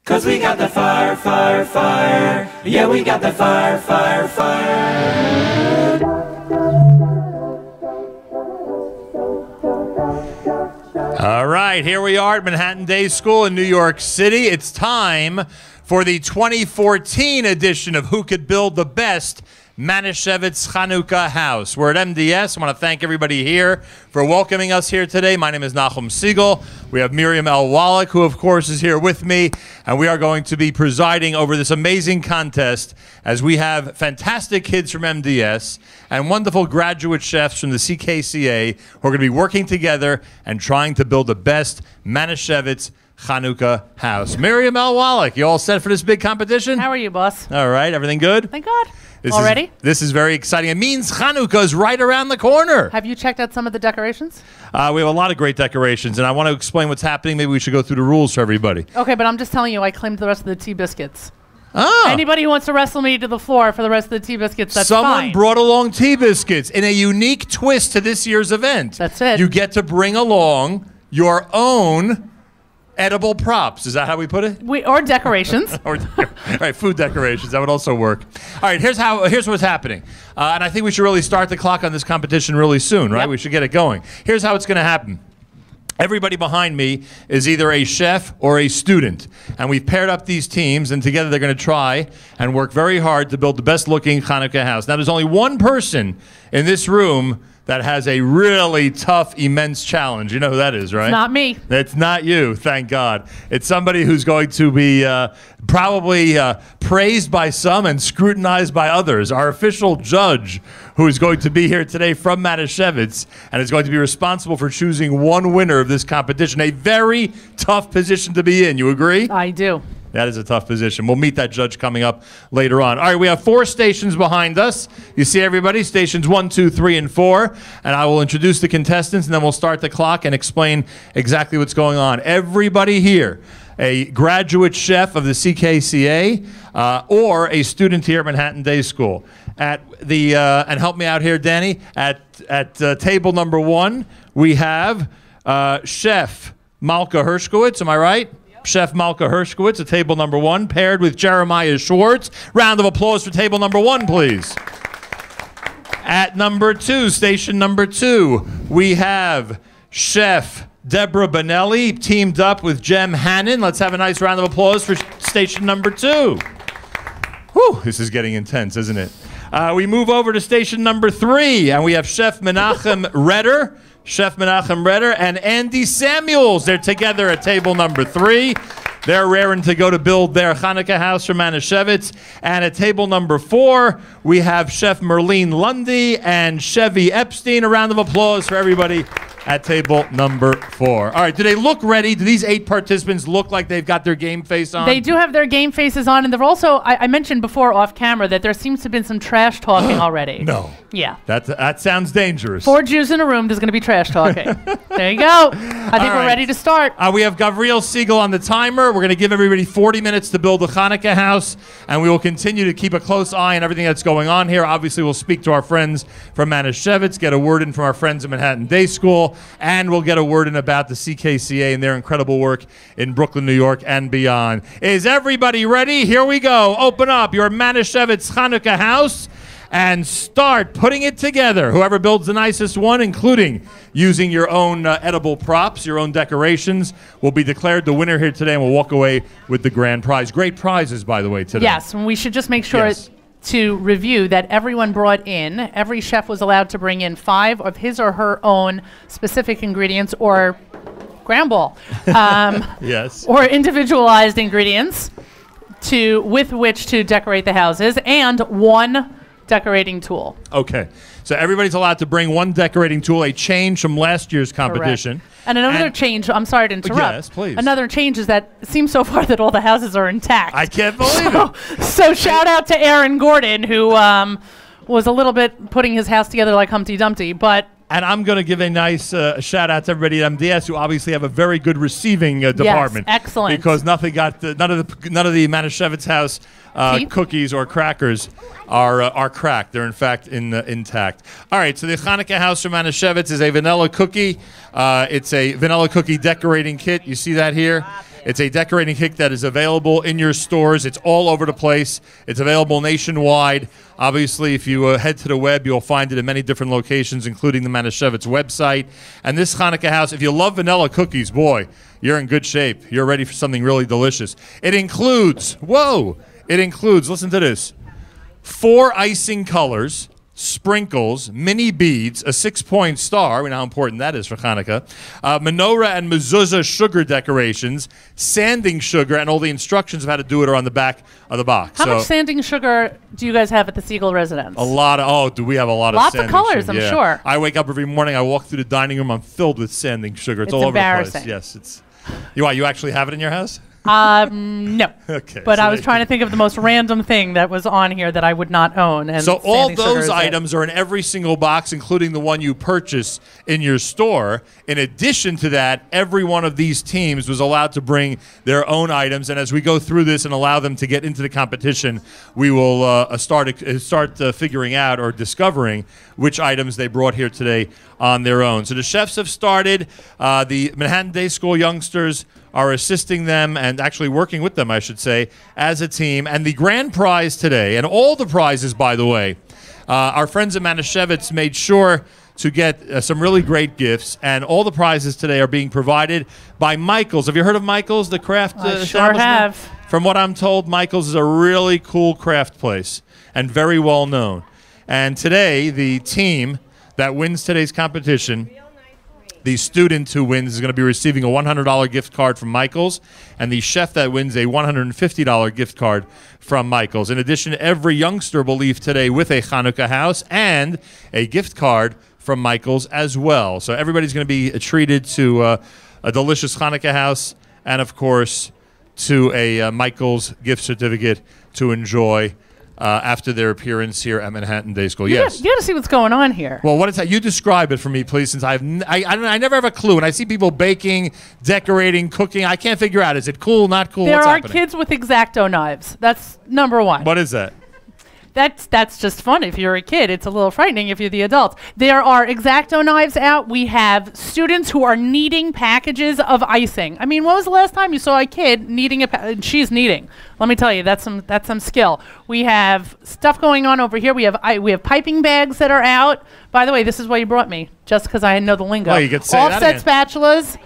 'Cause we got the fire, fire, fire. Yeah, we got the fire, fire, fire. All right, here we are at Manhattan Day School in New York City. It's time for the 2014 edition of Who Could Build the Best Manischewitz Chanuka House. We're at MDS. I want to thank everybody here for welcoming us here today. My name is Nachum Siegel. We have Miriam L. Wallach, who of course is here with me, and we are going to be presiding over this amazing contest as we have fantastic kids from MDS and wonderful graduate chefs from the CKCA who are going to be working together and trying to build the best Manischewitz Chanuka house. Miriam L. Wallach, you all set for this big competition? How are you, boss? All right, everything good? Thank God. This is very exciting. It means Chanuka is right around the corner. Have you checked out some of the decorations? We have a lot of great decorations, and I want to explain what's happening. Maybe we should go through the rules for everybody. Okay, but I'm just telling you, I claimed the rest of the tea biscuits. Oh. Anybody who wants to wrestle me to the floor for the rest of the tea biscuits, that's fine. Someone brought along tea biscuits in a unique twist to this year's event. That's it. You get to bring along your own edible props. Is that how we put it? Or decorations. All right, food decorations. That would also work. All right, here's what's happening. And I think we should really start the clock on this competition really soon, right? Yep. We should get it going. Here's how it's going to happen. Everybody behind me is either a chef or a student. And we've paired up these teams, and together they're going to try and work very hard to build the best-looking Chanuka house. Now, there's only one person in this room that has a really tough, immense challenge. You know who that is, right? It's not me. It's not you, thank God. It's somebody who's going to be probably praised by some and scrutinized by others. Our official judge, who is going to be here today from Manischewitz and is going to be responsible for choosing one winner of this competition. A very tough position to be in. You agree? I do. That is a tough position. We'll meet that judge coming up later on. All right, we have 4 stations behind us. You see everybody? Stations 1, 2, 3, and 4. And I will introduce the contestants, and then we'll start the clock and explain exactly what's going on. Everybody here, a graduate chef of the CKCA or a student here at Manhattan Day School. At the and help me out here, Danny. At table number 1, we have Chef Malka Hershkowitz. Am I right? Chef Malka Hershkowitz at table number 1, paired with Jeremiah Schwartz. Round of applause for table number 1, please. At number 2, station number 2, we have Chef Deborah Bonelli teamed up with Jem Hannon. Let's have a nice round of applause for station number 2. Whew, this is getting intense, isn't it? We move over to station number 3, and we have Chef Menachem Redder. Chef Menachem Redder and Andy Samuels. They're together at table number 3. They're raring to go to build their Chanuka house for Manischewitz. And at table number 4, we have Chef Merlene Lundy and Chevy Epstein. A round of applause for everybody at table number 4. All right, do they look ready? Do these 8 participants look like they've got their game face on? They do have their game faces on, and they're also, I mentioned before off camera that there seems to have been some trash talking already. No. Yeah. That sounds dangerous. 4 Jews in a room, there's going to be trash talking. There you go. I think we're ready to start. We have Gavriel Siegel on the timer. We're going to give everybody 40 minutes to build the Chanuka house, and we will continue to keep a close eye on everything that's going on here. Obviously, we'll speak to our friends from Manischewitz, get a word in from our friends at Manhattan Day School, and we'll get a word in about the CKCA and their incredible work in Brooklyn, New York, and beyond. Is everybody ready? Here we go. Open up your Manischewitz Chanuka house and start putting it together. Whoever builds the nicest one, including using your own edible props, your own decorations, will be declared the winner here today, and will walk away with the grand prize. Great prizes, by the way, today. Yes, and we should just make sure to review that everyone brought in, every chef was allowed to bring in 5 of his or her own specific ingredients or scramble. Yes. Or individualized ingredients with which to decorate the houses, and 1 decorating tool. Okay. So everybody's allowed to bring 1 decorating tool, a change from last year's competition. Correct. And another change, I'm sorry to interrupt. Yes, please. Another change is that it seems so far that all the houses are intact. I can't believe it. So shout out to Aaron Gordon, who was a little bit putting his house together like Humpty Dumpty, but And I'm going to give a nice shout out to everybody at MDS who obviously have a very good receiving department. Yes, excellent. Because nothing got none of the Manischewitz house cookies or crackers are cracked. They're in fact intact. All right, so the Chanuka house from Manischewitz is a vanilla cookie. It's a vanilla cookie decorating kit. You see that here? It's a decorating kit that is available in your stores. It's all over the place. It's available nationwide. Obviously, if you head to the web, you'll find it in many different locations, including the Manischewitz website. And this Chanuka house, if you love vanilla cookies, boy, you're in good shape. You're ready for something really delicious. It includes, listen to this, 4 icing colors, sprinkles, mini beads, a 6-point star, we know how important that is for Chanuka, menorah and mezuzah sugar decorations, sanding sugar, and all the instructions of how to do it are on the back of the box. How much sanding sugar do you guys have at the Siegel residence? A lot of, do we have a lot of Lots sanding of colors, sugar. I'm sure. I wake up every morning, I walk through the dining room, I'm filled with sanding sugar. It's all over the place. Yes, it's, you actually have it in your house? No. Okay. But so I was trying to think of the most random thing that was on here that I would not own. And so all sanding sugar those is items are in every single box, including the one you purchase in your store. In addition to that, every one of these teams was allowed to bring their own items. And as we go through this and allow them to get into the competition, we will start figuring out or discovering which items they brought here today on their own. So the chefs have started. The Manhattan Day School youngsters are assisting them and actually working with them, I should say, as a team. And the grand prize today, and all the prizes, by the way, our friends at Manischewitz made sure to get some really great gifts, and all the prizes today are being provided by Michael's. Have you heard of Michael's, the craft I sure have. From what I'm told, Michael's is a really cool craft place and very well known. And today, the team that wins today's competition, the student who wins is going to be receiving a $100 gift card from Michael's, and the chef that wins a $150 gift card from Michael's. In addition, every youngster will leave today with a Chanuka house and a gift card from Michael's as well. So everybody's going to be treated to a delicious Chanuka house and, of course, to a Michael's gift certificate to enjoy after their appearance here at Manhattan Day School. Yes. You got to see what's going on here. Well, what is that? You describe it for me, please, since I never have a clue. When I see people baking, decorating, cooking, I can't figure out, is it cool, not cool? There What's are happening? kids with X-Acto knives. That's number one. What is that? That's just fun if you're a kid. It's a little frightening if you're the adult. There are X-Acto knives out. We have students who are kneading packages of icing. I mean, when was the last time you saw a kid kneading she's kneading? Let me tell you, that's some skill. We have stuff going on over here. We have piping bags that are out. By the way, this is what you brought me, just because I know the lingo. Oh, you could say that Offset again. spatulas.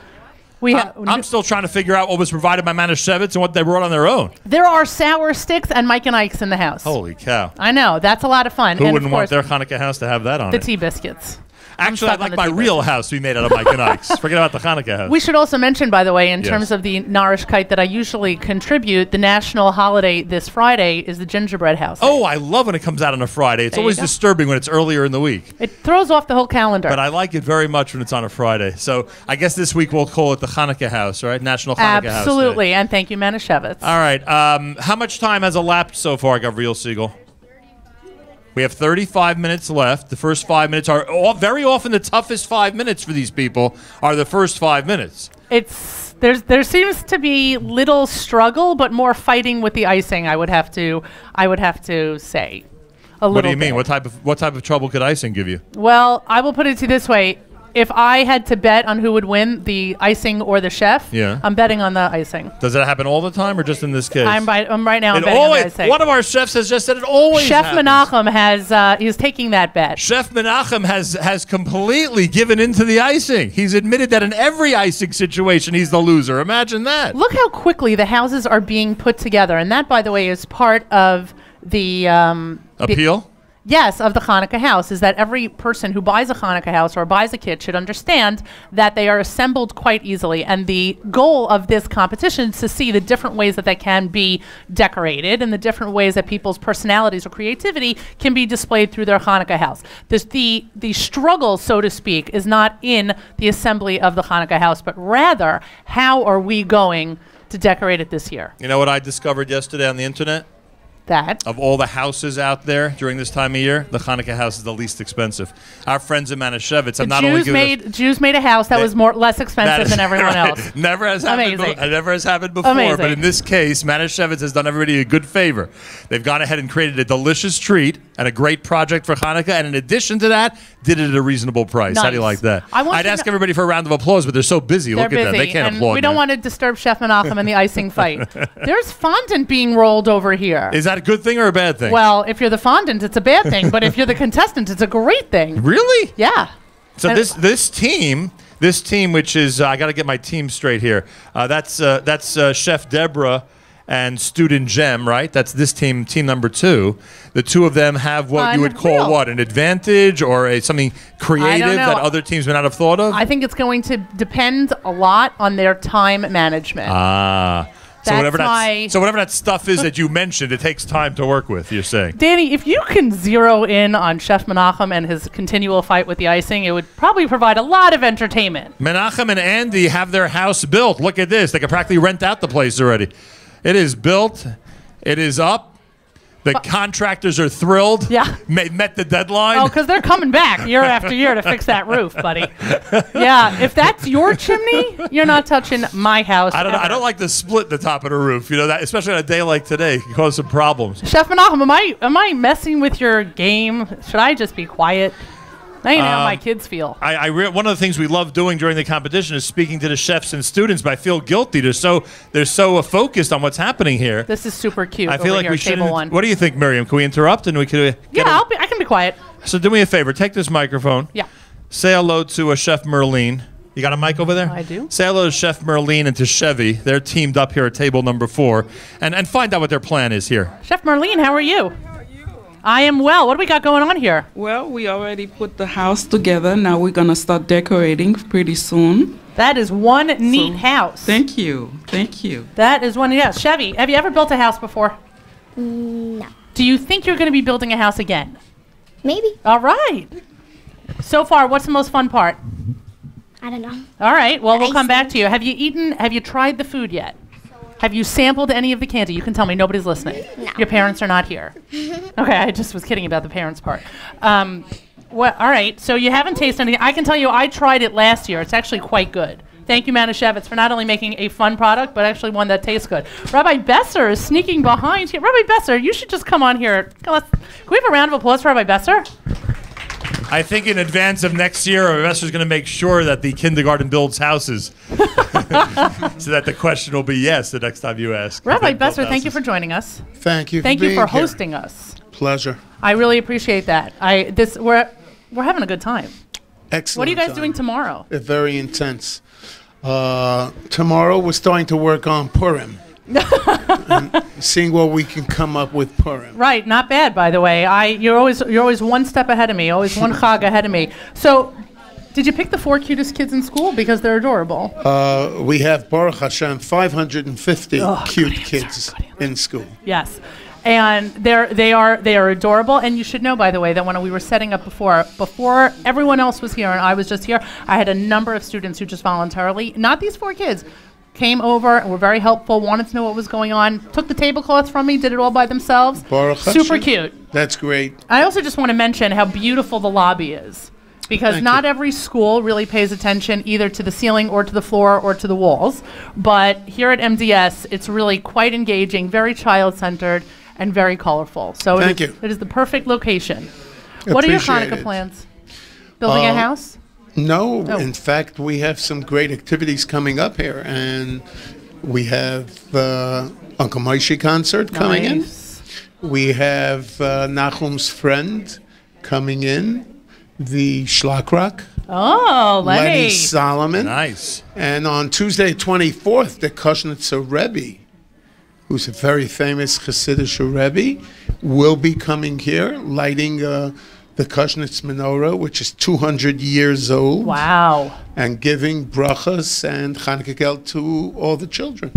I'm still trying to figure out what was provided by Manischewitz and what they brought on their own. There are sour sticks and Mike and Ike's in the house. Holy cow. I know. That's a lot of fun. Who and wouldn't of want course, their Hanukkah house to have that on the it? tea biscuits. Actually, I'd like my real house to be made out of Mike and Ike's. Forget about the Hanukkah house. We should also mention, by the way, in Yes. terms of the Narishkeit that I usually contribute, the national holiday this Friday is the gingerbread house. Oh, I love when it comes out on a Friday. It's There you always go. disturbing when it's earlier in the week. It throws off the whole calendar. But I like it very much when it's on a Friday. So I guess this week we'll call it the Hanukkah house, right? National Hanukkah house. Absolutely, and thank you, Manischewitz. All right. How much time has elapsed so far, Gavril Siegel? We have 35 minutes left. The first 5 minutes are very often the toughest 5 minutes for these people are the first 5 minutes. There seems to be little struggle, but more fighting with the icing. I would have to say. What do you mean? What type of trouble could icing give you? Well, I will put it to you this way. If I had to bet on who would win, the icing or the chef, Yeah. I'm betting on the icing. Does that happen all the time or just in this case? I'm right now. I'm It betting on the always, icing. one of our chefs has just said it always Chef happens. Menachem he's taking that bet. Chef Menachem has completely given into the icing. He's admitted that in every icing situation, he's the loser. Imagine that. Look how quickly the houses are being put together, and that, by the way, is part of the Appeal? Yes, of the Hanukkah house, is that every person who buys a Hanukkah house or buys a kit should understand that they are assembled quite easily. And the goal of this competition is to see the different ways that they can be decorated and the different ways that people's personalities or creativity can be displayed through their Hanukkah house. The struggle, so to speak, is not in the assembly of the Hanukkah house, but rather how are we going to decorate it this year? You know what I discovered yesterday on the internet? that of all the houses out there during this time of year, the Hanukkah house is the least expensive. Our friends in Manischewitz have not only given Jews made a house that was less expensive than everyone else. Never has happened. Never has happened before. Amazing. But in this case, Manischewitz has done everybody a good favor. They've gone ahead and created a delicious treat and a great project for Hanukkah, and in addition to that, did it at a reasonable price. Nice. How do you like that? I'd ask everybody for a round of applause, but they're so busy. They're Look at them. They can't applaud. We don't want to disturb Chef Menachem in the icing fight. There's fondant being rolled over here. Is that a good thing or a bad thing? Well, if you're the fondant, it's a bad thing. But if you're the contestant, it's a great thing. Really? Yeah. So this team, which is I got to get my team straight here. That's Chef Deborah and Student Jem, right? That's this team number 2. The two of them have what you would call what, an advantage or something creative that other teams may not have thought of? I think it's going to depend a lot on their time management. So whatever that stuff is that you mentioned, it takes time to work with, you're saying. Danny, if you can zero in on Chef Menachem and his continual fight with the icing, it would probably provide a lot of entertainment. Menachem and Andy have their house built. Look at this. They could practically rent out the place already. It is built. It is up. The contractors are thrilled. Yeah. Met the deadline. Oh, because they're coming back year after year to fix that roof, buddy. Yeah, if that's your chimney, you're not touching my house. I don't like to split the top of the roof. You know that, especially on a day like today, it can cause some problems. Chef Menachem, am I messing with your game? Should I just be quiet? Now you know how my kids feel. One of the things we love doing during the competition is speaking to the chefs and students, but I feel guilty. They're so focused on what's happening here. This is super cute. I feel like we should. Table one. What do you think, Miriam? Can we interrupt and we could? I can be quiet. So do me a favor. Take this microphone. Yeah. Say hello to Chef Merlene. You got a mic over there? I do. Say hello to Chef Merlene and to Chevy. They're teamed up here at table number 4, and find out what their plan is here. Chef Merlene, how are you? I am well. What do we got going on here? Well, we already put the house together. Now we're going to start decorating pretty soon. That is one neat house. Thank you. Thank you. That is one neat house. Chevy, have you ever built a house before? No. Do you think you're going to be building a house again? Maybe. All right. So far, what's the most fun part? I don't know. All right. Well, we'll come back to you. Have you tried the food yet? Have you sampled any of the candy? You can tell me. Nobody's listening. No. Your parents are not here. Okay, I just was kidding about the parents part. All right, so you haven't tasted anything. I can tell you I tried it last year. It's actually quite good. Thank you, Manischewitz, for not only making a fun product, but actually one that tastes good. Rabbi Besser is sneaking behind here. Rabbi Besser, you should just come on here. Can we have a round of applause for Rabbi Besser? I think in advance of next year, our investor's going to make sure that the kindergarten builds houses. So that the question will be yes the next time you ask. Rabbi Besser, thank you for joining us. Thank you. Thank you for hosting us. Pleasure. I really appreciate that. We're having a good time. Excellent. What are you guys doing tomorrow? Very intense. Tomorrow we're starting to work on Purim. And seeing what we can come up with Purim. Right, not bad, by the way. You're always one step ahead of me, always one chag ahead of me. So, did you pick the 4 cutest kids in school because they're adorable? We have, Baruch Hashem, 550 cute kids in school. Yes, and they are adorable. And you should know, by the way, that when we were setting up before everyone else was here and I was just here, I had a number of students who just voluntarily, not these 4 kids, came over and were very helpful, wanted to know what was going on, took the tablecloths from me, did it all by themselves. Baruch Super Hashem. cute. That's great. I also just want to mention how beautiful the lobby is, because not every school really pays attention either to the ceiling or to the floor or to the walls. But here at MDS, it's really quite engaging, very child-centered, and very colorful. So it is the perfect location. What are your Hanukkah plans? Building a house? No, in fact, we have some great activities coming up here, and we have Uncle Moishe concert coming in. We have Nachum's friend coming in, the Shlakrak. Oh, Lenny Solomon. Nice. And on Tuesday, 24th, the Kushnitzer Rebbe, who's a very famous Hasidic Rebbe, will be coming here, lighting the Kushnitz menorah, which is 200 years old. Wow. And giving brachas and Chanukah geld to all the children.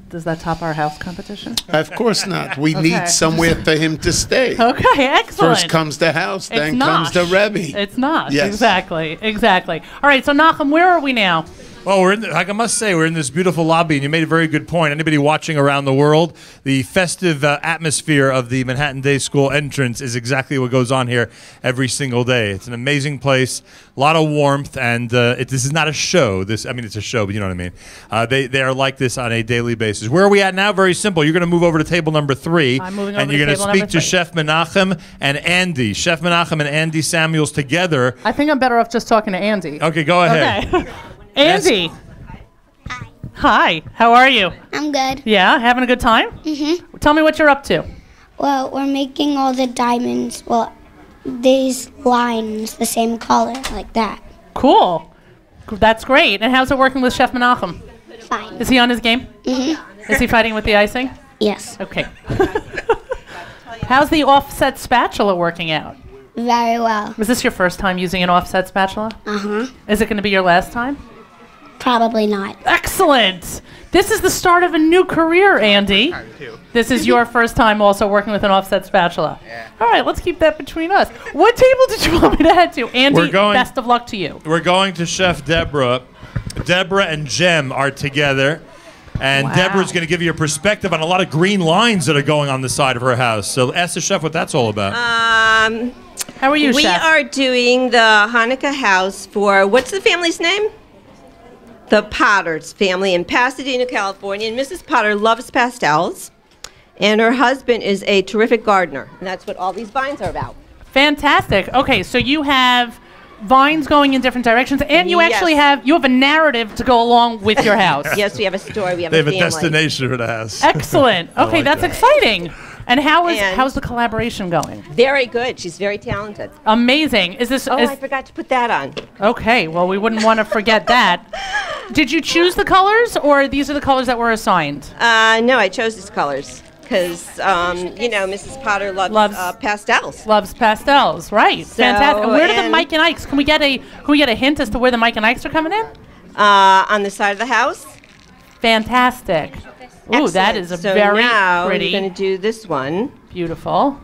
Does that top our house competition? Of course not. We need somewhere for him to stay. Okay, excellent. First comes the house, then comes the Rebbe. It's not. Yes. Exactly. All right, so Nachum, where are we now? Well, I must say, we're in this beautiful lobby, and you made a very good point. Anybody watching around the world, the festive atmosphere of the Manhattan Day School entrance is exactly what goes on here every single day. It's an amazing place, a lot of warmth, and this is not a show. It's a show, but you know what I mean. They are like this on a daily basis. Where are we at now? Very simple. You're going to move over to table number 3, I'm moving over and to you're going to table speak number to 3. Chef Menachem and Andy. Chef Menachem and Andy Samuels together. I think I'm better off just talking to Andy. Okay, go ahead. Okay. Andy. Hi. How are you? I'm good. Yeah, having a good time? Mm-hmm. Tell me what you're up to. Well, we're making all the diamonds, these lines the same color, like that. Cool. That's great. And how's it working with Chef Menachem? Fine. Is he on his game? Mm-hmm. Is he fighting with the icing? Yes. Okay. How's the offset spatula working out? Very well. Was this your first time using an offset spatula? Uh-huh. Is it going to be your last time? Probably not. Excellent. This is the start of a new career, Andy. This is your first time also working with an offset spatula. Yeah. All right, let's keep that between us. What table did you want me to head to? Andy, best of luck to you. We're going to Chef Deborah. Deborah and Jem are together. And Wow. Deborah's going to give you a perspective on a lot of green lines that are going on the side of her house. So ask the chef what that's all about. How are you, we Chef? We are doing the Hanukkah house for, what's the family's name? The Potter's family in Pasadena, California. And Mrs. Potter loves pastels. And her husband is a terrific gardener. And that's what all these vines are about. Fantastic. Okay, so you have vines going in different directions, and you actually have a narrative to go along with your house. Yes, we have a story. We have they a have family. a destination for the house. Excellent. Okay, like that's that. exciting. And how's the collaboration going? Very good. She's very talented. Amazing. Is this? I forgot to put that on. Okay. Well, we wouldn't want to forget that. Did you choose the colors, or these are the colors that were assigned? No, I chose these colors because Mrs. Potter loves pastels. Loves pastels, right? So, fantastic. And where do the Mike and Ikes? Can we get a hint as to where the Mike and Ikes are coming in? On the side of the house. Fantastic. Ooh, that is a very pretty. We're going to do this one. Beautiful.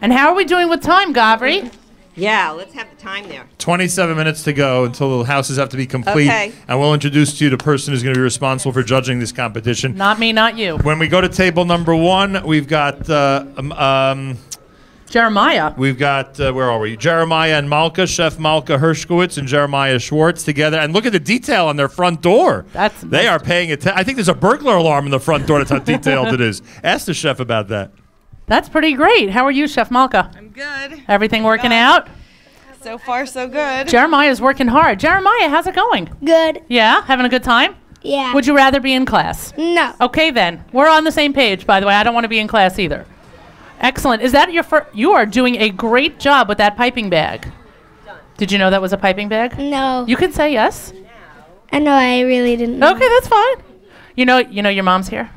And how are we doing with time, Gavri? Yeah, let's have the time there. 27 minutes to go until the houses have to be complete. Okay. And we'll introduce to you the person who's going to be responsible for judging this competition. Not me, not you. When we go to table number 1, we've got Jeremiah. We've got, where are we? Jeremiah and Malka, Chef Malka Hershkowitz and Jeremiah Schwartz together. And look at the detail on their front door. They are paying attention. I think there's a burglar alarm in the front door. That's how detailed it is. Ask the chef about that. That's pretty great. How are you, Chef Malka? I'm good. Everything working out? So far, so good. Jeremiah's working hard. Jeremiah, how's it going? Good. Yeah? Having a good time? Yeah. Would you rather be in class? No. Okay, then. We're on the same page, by the way. I don't want to be in class either. Excellent. Is that your first? You are doing a great job with that piping bag. Did you know that was a piping bag? No. You can say yes. I know, I really didn't know. Okay, that's fine. You know your mom's here?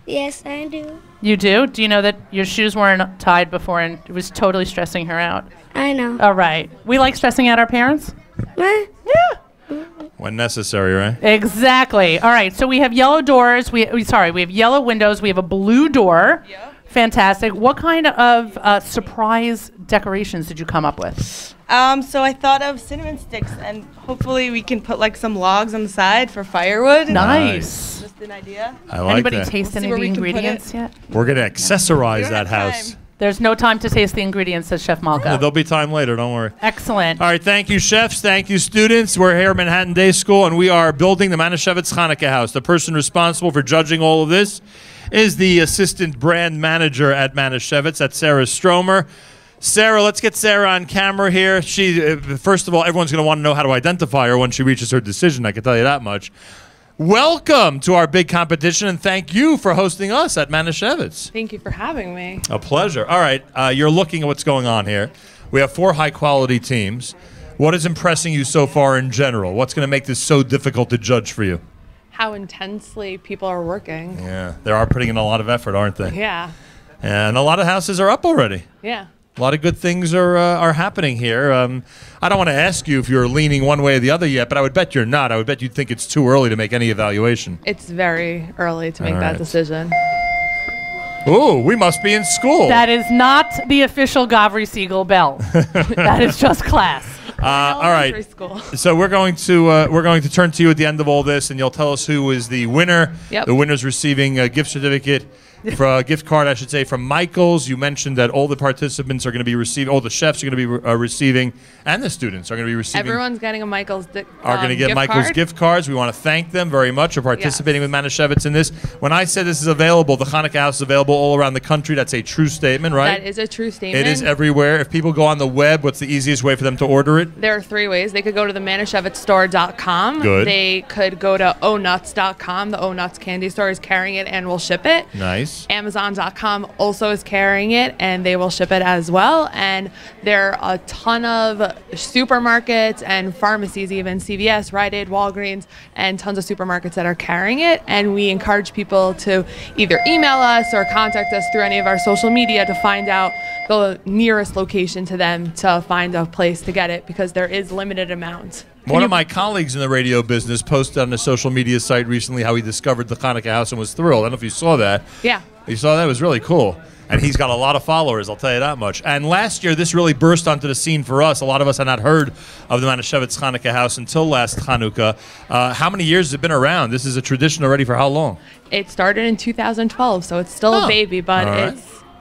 Yes, I do. You do? Do you know that your shoes weren't tied before and it was totally stressing her out? I know. All right. We like stressing out our parents? What? Yeah. When necessary, right? Exactly. All right. So we have yellow doors. We have yellow windows. We have a blue door. Yep. Fantastic. What kind of surprise decorations did you come up with? So I thought of cinnamon sticks, and hopefully we can put like some logs on the side for firewood. Nice. Just an idea. I like Anybody that. taste We'll any see of where the we can put ingredients it. yet? We're going to accessorize don't that have house. time. There's no time to taste the ingredients, says Chef Malka. There'll be time later. Don't worry. Excellent. All right, thank you, chefs. Thank you, students. We're here at Manhattan Day School, and we are building the Manischewitz Chanuka house. The person responsible for judging all of this is the assistant brand manager at Manischewitz. That's Sarah Stromer. Sarah, let's get Sarah on camera here. She, first of all, everyone's going to want to know how to identify her when she reaches her decision. I can tell you that much. Welcome to our big competition, and thank you for hosting us at Manischewitz. Thank you for having me. A pleasure. All right, you're looking at what's going on here. We have 4 high-quality teams. What is impressing you so far in general? What's going to make this so difficult to judge for you? How intensely people are working. Yeah, they are putting in a lot of effort, aren't they? Yeah. And a lot of houses are up already. Yeah. A lot of good things are happening here. I don't want to ask you if you're leaning one way or the other yet, but I would bet you're not. I would bet you think it's too early to make any evaluation. It's very early to make All that right. decision. Ooh, we must be in school. That is not the official Gavri Siegel bell. That is just class. All right. Elementary school. So we're going to turn to you at the end of all this, and you'll tell us who is the winner. Yep. The winner's receiving a gift certificate, for a gift card, I should say, from Michael's. You mentioned that all the participants are going to be receiving, all the chefs are going to be receiving, and the students are going to be receiving. Everyone's getting a Michael's are going to get Michael's gift cards. We want to thank them very much for participating with Manischewitz in this. When I said this is available, the Chanuka House is available all around the country. That's a true statement, right? That is a true statement. It is everywhere. If people go on the web, what's the easiest way for them to order it? There are 3 ways. They could go to the Manischewitzstore.com. Good. They could go to onuts.com. The Onuts candy store is carrying it and will ship it. Nice. Amazon.com also is carrying it, and they will ship it as well. And there are a ton of supermarkets and pharmacies, even CVS, Rite Aid, Walgreens, and tons of supermarkets that are carrying it. And we encourage people to either email us or contact us through any of our social media to find out the nearest location to them to find a place to get it, because there is limited amounts. One of my colleagues in the radio business posted on a social media site recently how he discovered the Chanuka House and was thrilled. I don't know if you saw that. Yeah. You saw that? It was really cool. And he's got a lot of followers, I'll tell you that much. And last year, this really burst onto the scene for us. A lot of us had not heard of the Manischewitz Chanuka House until last Chanuka. How many years has it been around? This is a tradition already for how long? It started in 2012, so it's still a baby, but right.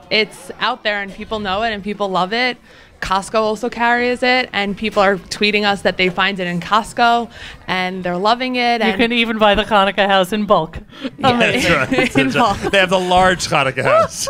it's out there and people know it and people love it. Costco also carries it, and people are tweeting us that they find it in Costco and they're loving it. You can even buy the Chanuka House in bulk. That's right. In bulk. They have the large Chanuka House,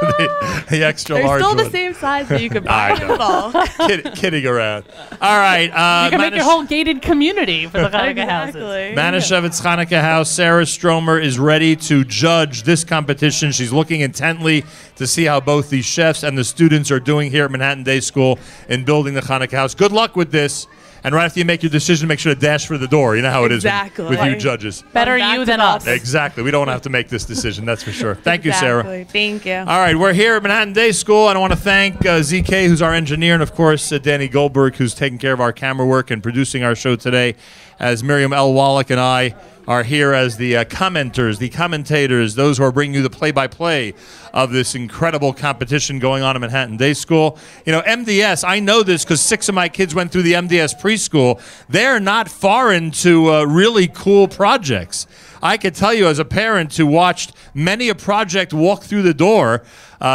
the extra They're large still one. the same size, but you could buy it in bulk. Kidding around. All right. You can make your whole gated community for the Chanuka houses. Manischewitz Chanuka House. Sarah Stromer is ready to judge this competition. She's looking intently to see how both the chefs and the students are doing here at Manhattan Day School in building the Chanuka House. Good luck with this. And right after you make your decision, make sure to dash for the door. You know how it is with you judges. Better you than us. Exactly. We don't have to make this decision, that's for sure. Thank you, Sarah. Thank you. All right, we're here at Manhattan Day School, and I want to thank ZK, who's our engineer, and, of course, Danny Goldberg, who's taking care of our camera work and producing our show today, as Miriam L. Wallach and I are here as the commenters, the commentators, those who are bringing you the play-by-play of this incredible competition going on at Manhattan Day School. You know, MDS, I know this because 6 of my kids went through the MDS preschool. They're not foreign to really cool projects. I could tell you as a parent who watched many a project walk through the door,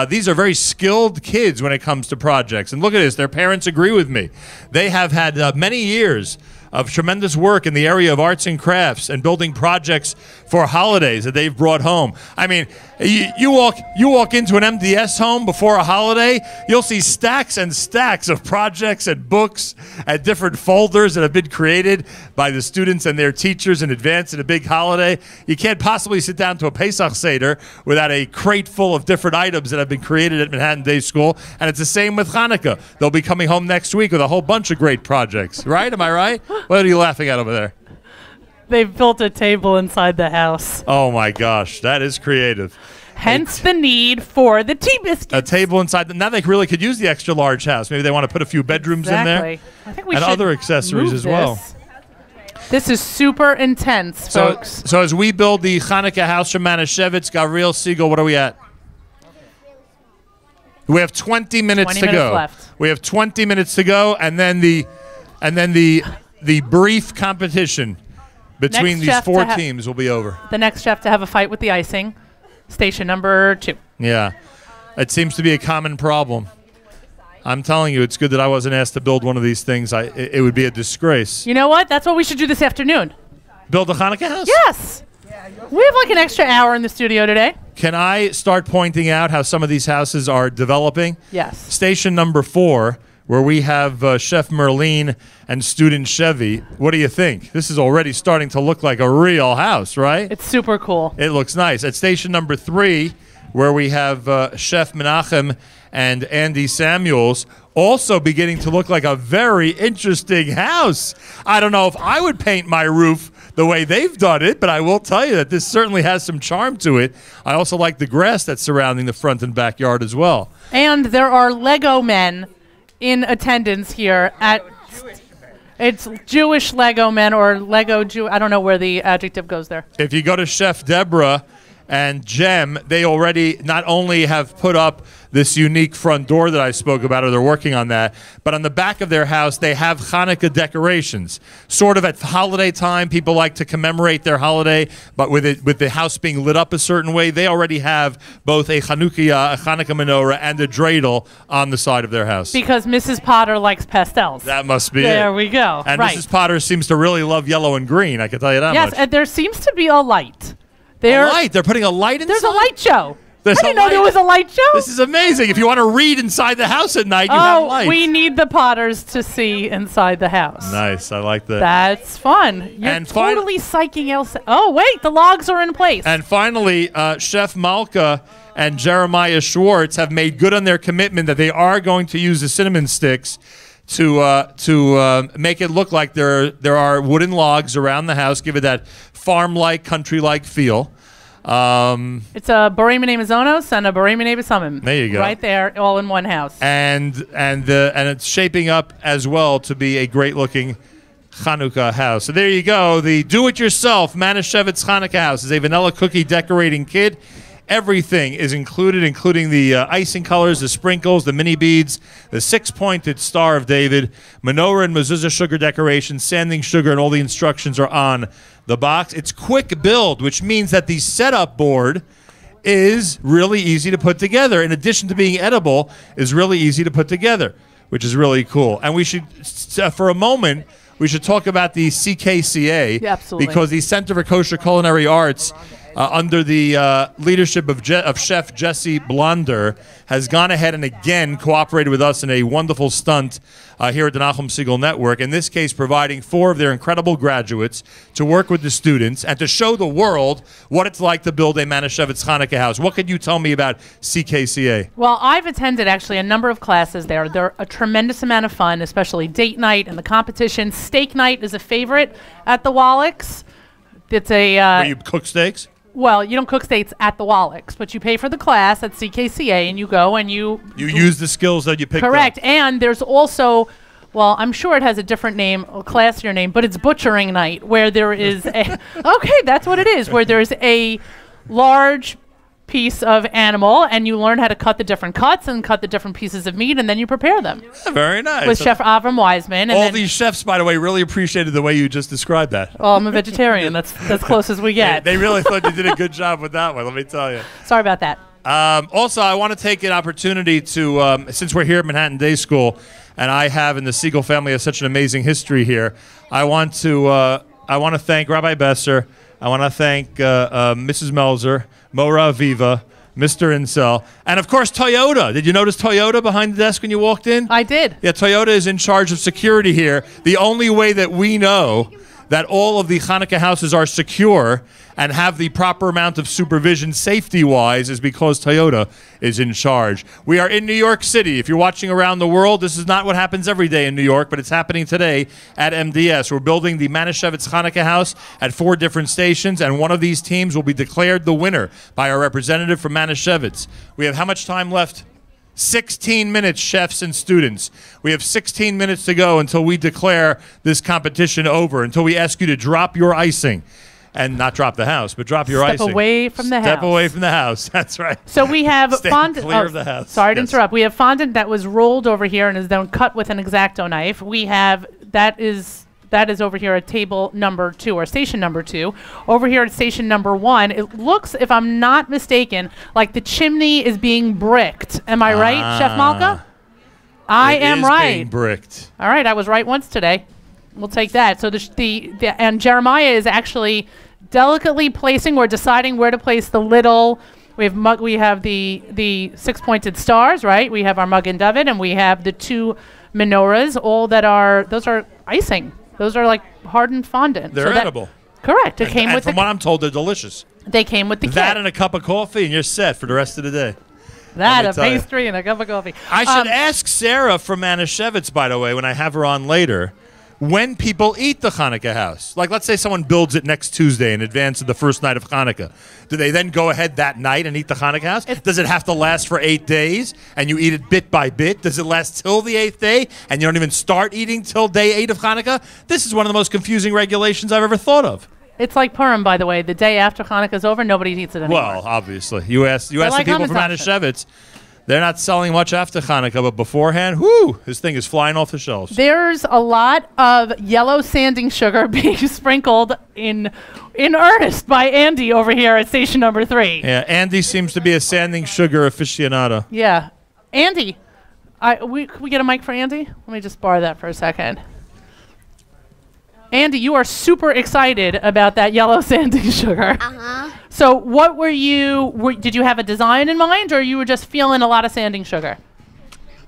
these are very skilled kids when it comes to projects. And look at this, their parents agree with me. They have had many years of tremendous work in the area of arts and crafts and building projects for holidays that they've brought home. I mean, you walk into an MDS home before a holiday, you'll see stacks and stacks of projects and books and different folders that have been created by the students and their teachers in advance in a big holiday. You can't possibly sit down to a Pesach Seder without a crate full of different items that have been created at Manhattan Day School. And it's the same with Hanukkah. They'll be coming home next week with a whole bunch of great projects. Right? Am I right? What are you laughing at over there? They've built a table inside the house. Oh, my gosh. That is creative. Hence the need for the tea biscuits. A table inside. Now they really could use the extra large house. Maybe they want to put a few bedrooms in there. I think we and should other accessories move as well. This is super intense, folks. So as we build the Chanuka house from Manischewitz, Gabriel Siegel, what are we at? We have 20 minutes to go. Left. We have 20 minutes to go, and then the brief competition between these 4 teams will be over. The next chef to have a fight with the icing, station number 2. Yeah, it seems to be a common problem. I'm telling you, it's good that I wasn't asked to build one of these things. It would be a disgrace. You know what? That's what we should do this afternoon. Build a Hanukkah house? Yes. We have like an extra hour in the studio today. Can I start pointing out how some of these houses are developing? Yes. Station number 4, where we have Chef Merlin and student Chevy. What do you think? This is already starting to look like a real house, right? It's super cool. It looks nice. At station number 3, where we have Chef Menachem and Andy Samuels, also beginning to look like a very interesting house. I don't know if I would paint my roof the way they've done it, but I will tell you that this certainly has some charm to it. I also like the grass that's surrounding the front and backyard as well. And there are Lego men in attendance here at... It's Jewish Lego men or Lego Jew. I don't know where the adjective goes there. If you go to Chef Deborah and Jem, they already not only have put up this unique front door that I spoke about, or they're working on that, but on the back of their house, they have Hanukkah decorations. Sort of at holiday time, people like to commemorate their holiday, but with the house being lit up a certain way, they already have both a Chanuka, a Hanukkah menorah, and a dreidel on the side of their house. Because Mrs. Potter likes pastels. That must be it. There we go. And right. Mrs. Potter seems to really love yellow and green, I can tell you that much. Yes, and there seems to be a light. A light? They're putting a light inside? There's a light show. There's I didn't know there was a light show. This is amazing. If you want to read inside the house at night, you have lights. We need the Potters to see inside the house. Nice. I like that. That's fun. You're totally psyching Elsa. Oh, wait. The logs are in place. And finally, Chef Malka and Jeremiah Schwartz have made good on their commitment that they are going to use the cinnamon sticks to make it look like there are wooden logs around the house, give it that farm-like, country-like feel. It's a Borei Mazonos and a Borei Besamim. There you go. Right there, all in one house. And it's shaping up as well to be a great-looking Chanuka house. So there you go. The do-it-yourself Manischewitz Hanukkah house is a vanilla cookie decorating kit. Everything is included, including the icing colors, the sprinkles, the mini beads, the 6-pointed Star of David, menorah and mezuzah sugar decorations, sanding sugar, and all the instructions are on the box. It's quick build, which means that the setup board is really easy to put together. In addition to being edible, is really easy to put together, which is really cool. And we should, for a moment, we should talk about the CKCA. Yeah, absolutely. Because the Center for Kosher Culinary Arts, under the leadership of Chef Jesse Blonder, has gone ahead and again cooperated with us in a wonderful stunt here at the Nachum Segal Network, in this case providing 4 of their incredible graduates to work with the students and to show the world what it's like to build a Manischewitz Hanukkah house. What could you tell me about CKCA? Well, I've attended actually a number of classes there. They're a tremendous amount of fun, especially date night and the competition. Steak night is a favorite at the Wallachs. It's a... Where you cook steaks? Well, you don't cook steaks at the Wallachs, but you pay for the class at CKCA, and you go and you use the skills that you picked up. Correct. And there's also, well, I'm sure it has a different name, a classier name, but it's butchering night, where there is a, okay, that's what it is, where there's a large piece of animal, and you learn how to cut the different cuts and cut the different pieces of meat, and then you prepare them. Yeah, very nice. With Chef Avram Wiseman. And all these chefs, by the way, really appreciated the way you just described that. Well, I'm a vegetarian. That's as close as we get. They really thought you did a good job with that one, let me tell you. Sorry about that. Also, I want to take an opportunity to, since we're here at Manhattan Day School, and I have, and the Segal family has such an amazing history here, I want to thank Rabbi Besser. I want to thank Mrs. Melzer, Mora Aviva, Mr. Incel, and of course Toyota. Did you notice Toyota behind the desk when you walked in? I did. Yeah, Toyota is in charge of security here. The only way that we know that all of the Hanukkah houses are secure and have the proper amount of supervision safety-wise is because Toyota is in charge. We are in New York City. If you're watching around the world, this is not what happens every day in New York, but it's happening today at MDS. We're building the Manischewitz Hanukkah house at 4 different stations, and one of these teams will be declared the winner by our representative from Manischewitz. We have how much time left? 16 minutes, chefs and students. We have 16 minutes to go until we declare this competition over, until we ask you to drop your icing. And not drop the house, but drop your icing. Step away from the house. Step away from the house. That's right. So we have fondant. Clear of the house. Sorry to interrupt. We have fondant that was rolled over here and is then cut with an X-Acto knife. We have that is over here at table number 2 or station number 2. Over here at station number 1, it looks, if I'm not mistaken, like the chimney is being bricked. Am I right, Chef Malka? I am right. Being bricked. All right, I was right once today. We'll take that. So and Jeremiah is actually delicately placing or deciding where to place the little. We have the 6-pointed stars, right? We have our Magen David, and we have the 2 menorahs. Those are icing. Those are like hardened fondant. They're edible. Correct. It came with. From what I'm told, they're delicious. They came with the kit. That and a cup of coffee, and you're set for the rest of the day. That, a pastry, and a cup of coffee. I should ask Sarah from Manischewitz, by the way, when I have her on later, when people eat the Hanukkah house. Like, let's say someone builds it next Tuesday in advance of the first night of Hanukkah. Do they then go ahead that night and eat the Hanukkah house? Does it have to last for 8 days and you eat it bit by bit? Does it last till the 8th day and you don't even start eating till day 8 of Hanukkah? This is one of the most confusing regulations I've ever thought of. It's like Purim, by the way. The day after Hanukkah's over, nobody eats it anymore. Well, obviously. You ask the like people from hummus Manischewitz. They're not selling much after Hanukkah, but beforehand, whoo, this thing is flying off the shelves. There's a lot of yellow sanding sugar being sprinkled in earnest by Andy over here at station number 3. Yeah, Andy seems to be a sanding sugar aficionado. Yeah. Andy, can we get a mic for Andy? Let me just borrow that for a second. Andy, you are super excited about that yellow sanding sugar. Uh-huh. So what did you have a design in mind, or you were just feeling a lot of sanding sugar?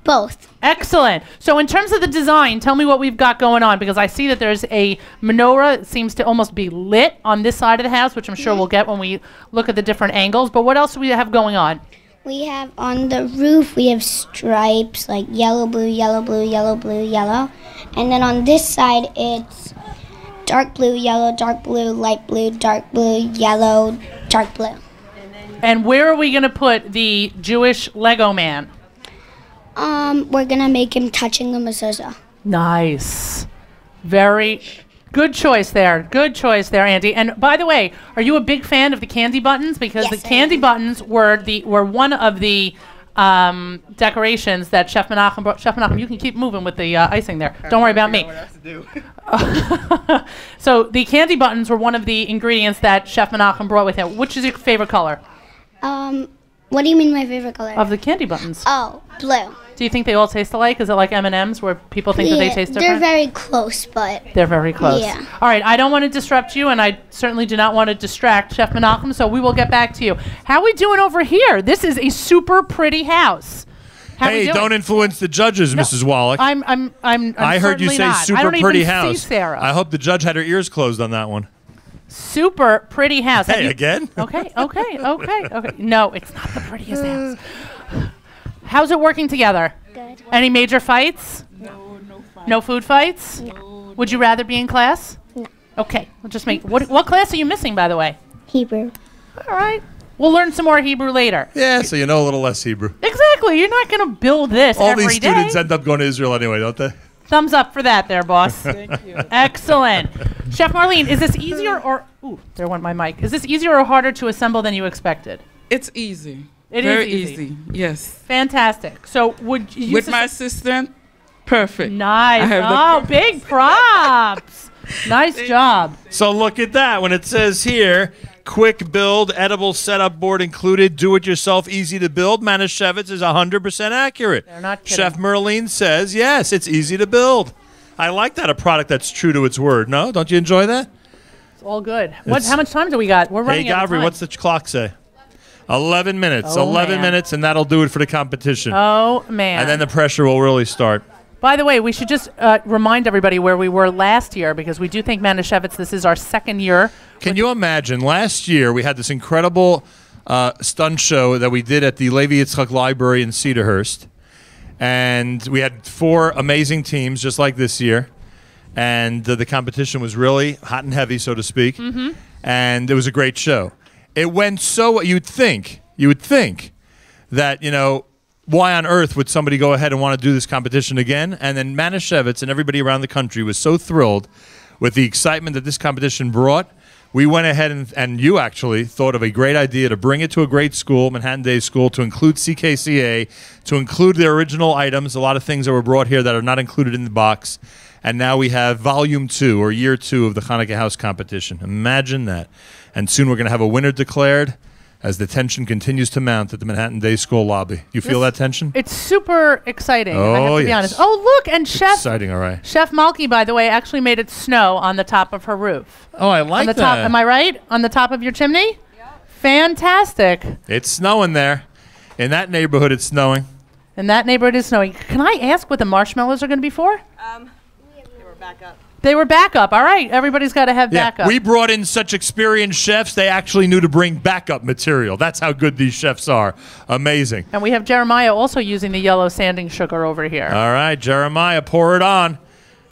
Both. Excellent. So in terms of the design, tell me what we've got going on, because I see that there's a menorah. It seems to almost be lit on this side of the house, which I'm sure we'll get when we look at the different angles. But what else do we have going on? We have on the roof, we have stripes like yellow, blue, yellow, blue, yellow, blue, yellow. And then on this side, it's dark blue, light blue, dark blue, yellow, dark blue. And where are we going to put the Jewish Lego man? We're going to make him touching the mezuzah. Nice. Very good choice there. Good choice there, Andy. And by the way, are you a big fan of the candy buttons? Because Yes, the candy buttons were one of the decorations that Chef Menachem brought. Chef Menachem, you can keep moving with the icing there. Don't worry about me. So the candy buttons were one of the ingredients that Chef Menachem brought with him. Which is your favorite color What do you mean my favorite color? of the candy buttons? Oh, blue. Do you think they all taste alike? Is it like M&Ms where people think that they taste different? They're very close, but They're very close. Yeah. All right, I don't want to disrupt you, and I certainly do not want to distract Chef Menachem, so we will get back to you. How we doing over here? This is a super pretty house. How we Hey, doing? don't influence the judges, Mrs. Wallach. I'm I heard you certainly say not. I super don't pretty even house. See Sarah. I hope the judge had her ears closed on that one. Super pretty house. Have Hey, you- again? Okay. No, it's not the prettiest house. How's it working together? good. Any major fights? No food fights? No. Would you rather be in class? No. Okay. We'll just make. What class are you missing, by the way? Hebrew. All right. We'll learn some more Hebrew later. Yeah, so you know a little less Hebrew. Exactly. You're not going to build this All every these day. students end up going to Israel anyway, don't they? Thumbs up for that there, boss. Thank you. Excellent. Chef Marlene, is this easier or... Ooh, there went my mic. Is this easier or harder to assemble than you expected? It's easy. It is Very easy. Yes. Fantastic. So would you... With my assistant, perfect. Nice. I have the Oh, perfect- big props. Nice job. So look at that. When it says here, quick build, edible setup board included, do-it-yourself, easy to build, Manischewitz is 100% accurate. They're not kidding. Chef Merlin says, yes, it's easy to build. I like that, a product that's true to its word. No? Don't you enjoy that? It's all good. It's- How much time do we got? We're running Hey, out of Gabri, time. what's the clock say? 11 minutes. Oh, 11 man. minutes, and that'll do it for the competition. Oh, man. And then the pressure will really start. By the way, we should just remind everybody where we were last year, because we do think Manischewitz, this is our second year. Can you imagine? Last year, we had this incredible stunt show that we did at the Levi Yitzchak Library in Cedarhurst. And we had 4 amazing teams, just like this year. And the competition was really hot and heavy, so to speak. Mm-hmm. And it was a great show. It went so, you would think that, you know, why on earth would somebody go ahead and want to do this competition again? And then Manischewitz and everybody around the country was so thrilled with the excitement that this competition brought. We went ahead and you actually thought of a great idea to bring it to a great school, Manhattan Day School, to include CKCA, to include the original items, a lot of things that were brought here that are not included in the box. And now we have volume 2 or year 2 of the Hanukkah House competition. Imagine that. And soon we're going to have a winner declared as the tension continues to mount at the Manhattan Day School lobby. You feel that tension? It's super exciting, I have Oh, to be yes. honest. Oh, look, and Chef Exciting, all right. Malky, by the way, actually made it snow on the top of her roof. Oh, I like On the that. top, am I right? On the top of your chimney? Yeah. Fantastic. It's snowing there. In that neighborhood, it's snowing. In that neighborhood is snowing. Can I ask what the marshmallows are going to be for? They were back up. They were backup. All right. Everybody's got to have backup. We brought in such experienced chefs, they actually knew to bring backup material. That's how good these chefs are. Amazing. And we have Jeremiah also using the yellow sanding sugar over here. All right, Jeremiah, pour it on.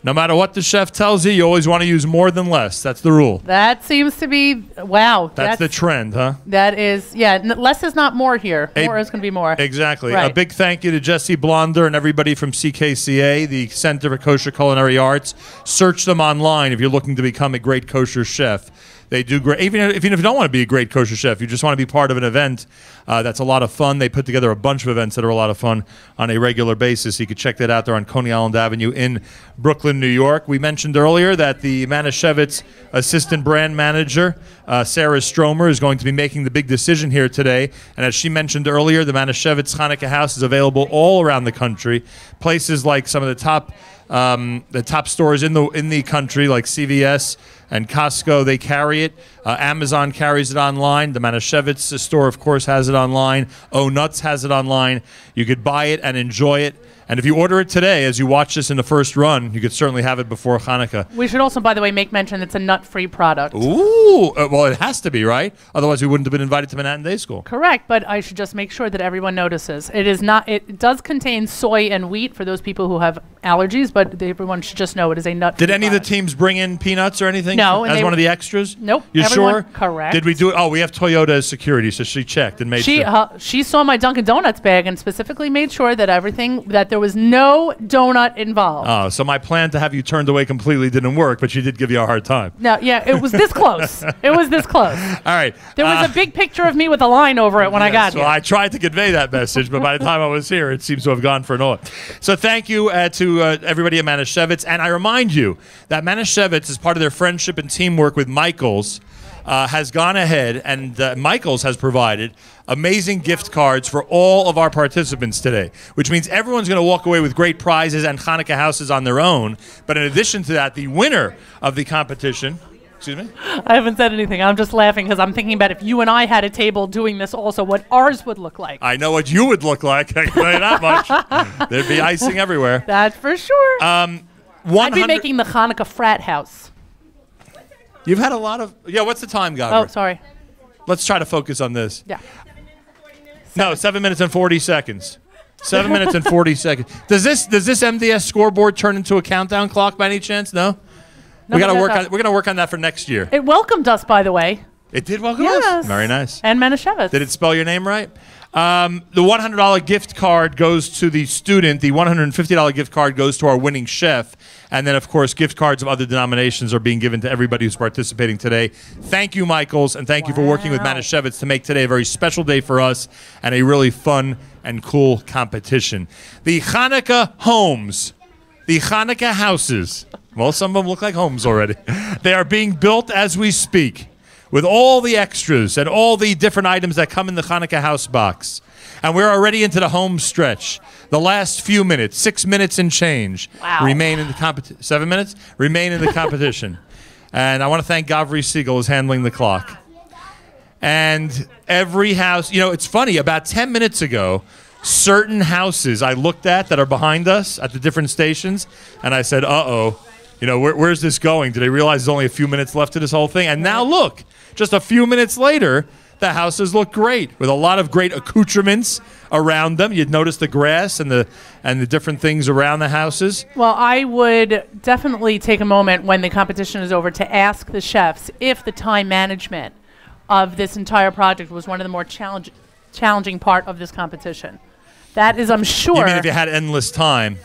No matter what the chef tells you always want to use more than less. That's the rule. That seems to be, wow. That's the trend, huh? That is, yeah. Less is not more here. More is going to be more. Exactly. Right. A big thank you to Jesse Blonder and everybody from CKCA, the Center for Kosher Culinary Arts. Search them online if you're looking to become a great kosher chef. They do great. Even if you don't want to be a great kosher chef, you just want to be part of an event that's a lot of fun. They put together a bunch of events that are a lot of fun on a regular basis. You can check that out there on Coney Island Avenue in Brooklyn, New York. We mentioned earlier that the Manischewitz assistant brand manager, Sarah Stromer, is going to be making the big decision here today. And as she mentioned earlier, the Manischewitz Chanuka House is available all around the country. Places like some of the top stores in the country, like CVS and Costco, they carry it. Amazon carries it online. The Manischewitz store, of course, has it online. Oh Nuts has it online. You could buy it and enjoy it. And if you order it today, as you watch this in the first run, you could certainly have it before Hanukkah. We should also, by the way, make mention it's a nut-free product. Ooh, well, it has to be, right? Otherwise, we wouldn't have been invited to Manhattan Day School. Correct, but I should just make sure that everyone notices. It is not. It does contain soy and wheat for those people who have allergies, but everyone should just know it is a nut-free Did any of the product. teams bring in peanuts or anything? No, and as they one of the extras? Nope. You everyone, sure? Correct. Did we do it? Oh, we have Toyota as security, so she checked and made sure. She saw my Dunkin' Donuts bag and specifically made sure that that there was no donut involved. Oh, so my plan to have you turned away completely didn't work, but she did give you a hard time. No, yeah, it was this close. It was this close. All right. There was a big picture of me with a line over it when I got here. Well, I tried to convey that message, but by the time I was here, it seems to have gone for naught. So thank you to everybody at Manischewitz. And I remind you that Manischewitz, as part of their friendship and teamwork with Michaels, has gone ahead and Michaels has provided amazing gift cards for all of our participants today, which means everyone's going to walk away with great prizes and Hanukkah houses on their own. But in addition to that, the winner of the competition... Excuse me? I haven't said anything. I'm just laughing because I'm thinking about if you and I had a table doing this also, what ours would look like. I know what you would look like. I can tell you that much. There'd be icing everywhere. That's for sure. I'd be making the Hanukkah frat house. You've had a lot of... Yeah, what's the time, Gabby? Oh, sorry. Let's try to focus on this. Yeah. No, 7 minutes and 40 seconds. 7 minutes and 40 seconds. Does this MDS scoreboard turn into a countdown clock by any chance? No? No, We're gonna work on that for next year. It welcomed us, by the way. It did welcome Yes. us? Very nice. And Manischewitz. Did it spell your name right? The $100 gift card goes to the student. The $150 gift card goes to our winning chef. And then, of course, gift cards of other denominations are being given to everybody who's participating today. Thank you, Michaels, and thank you for working with Manischewitz to make today a very special day for us and a really fun and cool competition. The Hanukkah homes, the Hanukkah houses, well, some of them look like homes already. They are being built as we speak, with all the extras and all the different items that come in the Hanukkah house box. And we're already into the home stretch. The last few minutes, 6 minutes and change, remain in the competition. 7 minutes? Remain in the competition. And I want to thank Gavri Siegel who's handling the clock. And every house, you know, it's funny, about 10 minutes ago, certain houses I looked at that are behind us at the different stations, and I said, uh-oh. You know, where's this going? Do they realize there's only a few minutes left to this whole thing? And now look, just a few minutes later, the houses look great with a lot of great accoutrements around them. You'd notice the grass and the different things around the houses. Well, I would definitely take a moment when the competition is over to ask the chefs if the time management of this entire project was one of the more challenging part of this competition. That is, I'm sure. You mean if you had endless time?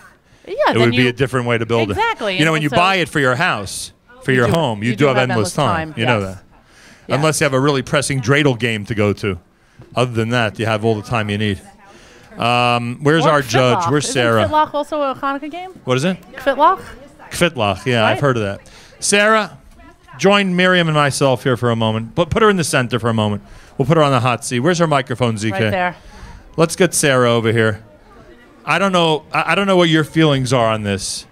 Yeah, it would be a different way to build it. Exactly. You know, when you buy it for your house, for your home, you do have endless time. You know that. Yes. Unless you have a really pressing dreidel game to go to. Other than that, you have all the time you need. Where's our judge? Where's Sarah? Isn't Kvitlach also a Hanukkah game? What is it? Kvitlach? Kvitlach, yeah, Right? I've heard of that. Sarah, join Miriam and myself here for a moment. Put her in the center for a moment. We'll put her on the hot seat. Where's her microphone, ZK? Right there. Let's get Sarah over here. I don't know what your feelings are on this,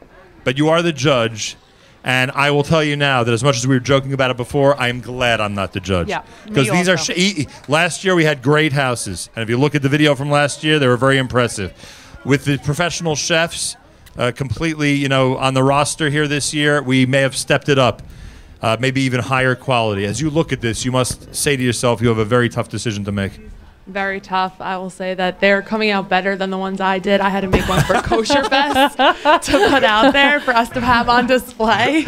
but you are the judge, and I will tell you now that as much as we were joking about it before, I am glad I'm not the judge. Yeah, because these are last year we had great houses, and if you look at the video from last year, they were very impressive. With the professional chefs completely, you know, on the roster here this year, we may have stepped it up, maybe even higher quality. As you look at this, you must say to yourself, you have a very tough decision to make. Very tough. I will say that they're coming out better than the ones I did. I had to make one for Kosher Fest to put out there for us to have on display.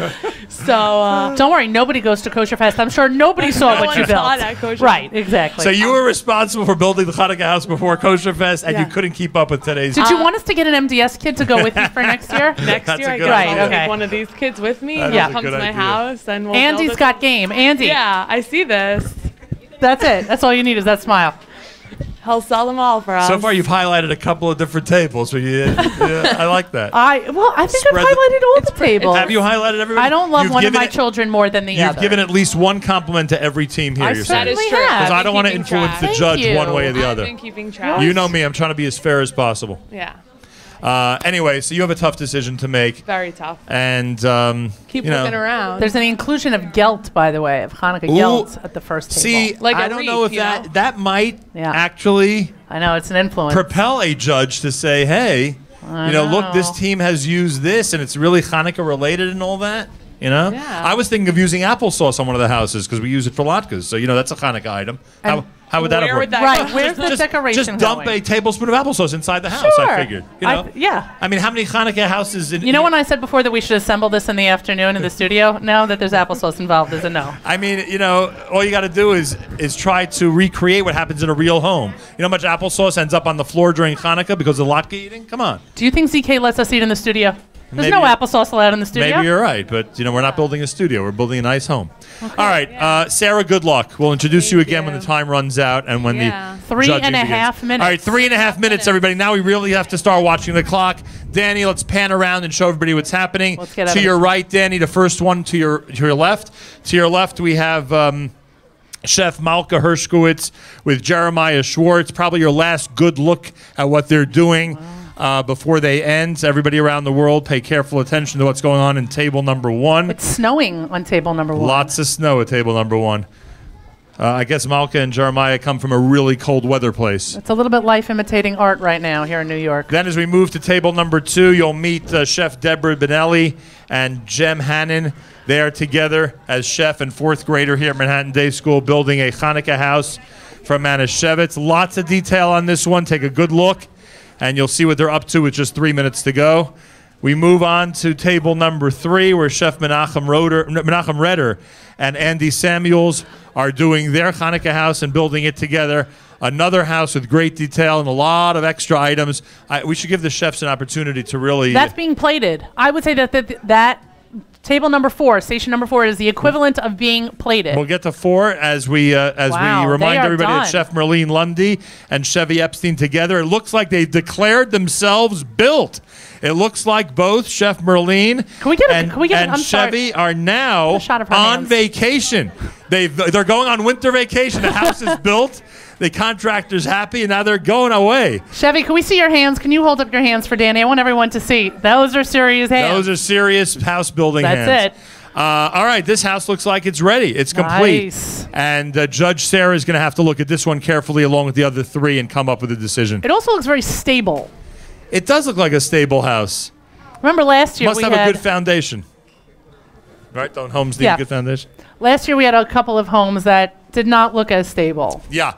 So don't worry, nobody goes to Kosher Fest. I'm sure nobody saw No what one you built. saw that Kosher Right, exactly. So you were responsible for building the Chanuka house before Kosher Fest, and you couldn't keep up with today's. Did you want us to get an MDS kid to go with you for next year? Next That's year, a I good guess idea. I'll Right, take one of these kids with me. That He'll is a come to good my idea. house, and we'll Andy's build it. got game. Andy. Yeah, I see this. That's it. That's all you need is that smile. He'll sell them all for us. So far, you've highlighted a couple of different tables. So I like that. I think I've Spread the- highlighted all the tables. Have you highlighted everybody? I don't love You've one of given my it- children more than the You've other. given at least one compliment to every team here. I you're certainly saying. That is true. have. Because I I've don't been want to keeping influence track. the Thank judge you. one way or the I've other. been keeping track. You know me. I'm trying to be as fair as possible. Yeah, Anyway, so you have a tough decision to make. very tough. And Keep you know, looking around. There's an inclusion of gelt, by the way, of Hanukkah gelt at the first table. See, Like I a don't know wreath, if you know? that might Yeah. actually I know it's an influence. propel a judge to say, hey, look, this know. team has used this and it's really Hanukkah related and all that. You know, Yeah. I was thinking of using applesauce on one of the houses because we use it for latkes. So that's a Hanukkah item. How would that have Where worked? would that Right, go? where's the decoration Just dump going? a tablespoon of applesauce inside the house. Sure. I figured. yeah. I mean, how many Hanukkah houses? You know when I said before that we should assemble this in the afternoon in the studio? Now that there's applesauce involved is a no. I mean, all you got to do is try to recreate what happens in a real home. You know how much applesauce ends up on the floor during Hanukkah because of latke eating? Come on. Do you think ZK lets us eat in the studio? There's Maybe no you- applesauce allowed in the studio. Maybe you're right, but we're not building a studio. We're building a nice home. All right, Sarah, good luck. We'll introduce you again when the time runs out and when Yeah. the 3.5 begins. minutes. All right, 3.5 minutes, everybody. Now we really have to start watching the clock. Danny, let's pan around and show everybody what's happening. Let's get out to of your it. right, Danny, the first one to your left. To your left, we have Chef Malka Hershkowitz with Jeremiah Schwartz. Probably your last good look at what they're doing. Before they end, everybody around the world pay careful attention to what's going on in table number one. It's snowing on table number one. Lots of snow at table number one. I guess Malka and Jeremiah come from a really cold weather place. It's a little bit life imitating art right now here in New York. Then as we move to table number two, you'll meet Chef Deborah Benelli and Jem Hannon. They are together as chef and fourth grader here at Manhattan Day School building a Hanukkah house from Manischewitz. Lots of detail on this one. Take a good look, and you'll see what they're up to with just 3 minutes to go. We move on to table number three, where Chef Menachem Redder and Andy Samuels are doing their Hanukkah house and building it together. Another house with great detail and a lot of extra items. We should give the chefs an opportunity to really... That's being plated. I would say that table number four, station number four, is the equivalent of being plated. We'll get to four as we Wow, remind they are everybody done. that Chef Merlene Lundy and Chevy Epstein together. It looks like they've declared themselves built. It looks like both Chef Merlene and I'm sorry. Chevy are now A shot of her on hands. vacation. They're going on winter vacation. The house is built. The contractor's happy, and now they're going away. Chevy, can we see your hands? Can you hold up your hands for Danny? I want everyone to see. Those are serious hands. Those are serious house building hands. That's it. All right, this house looks like it's ready. It's complete. Nice. And Judge Sarah is going to have to look at this one carefully along with the other three and come up with a decision. It also looks very stable. It does look like a stable house. Remember last year Must we have had a good foundation. Right? Don't homes need Yeah. a good foundation? last year we had a couple of homes that did not look as stable. Yeah.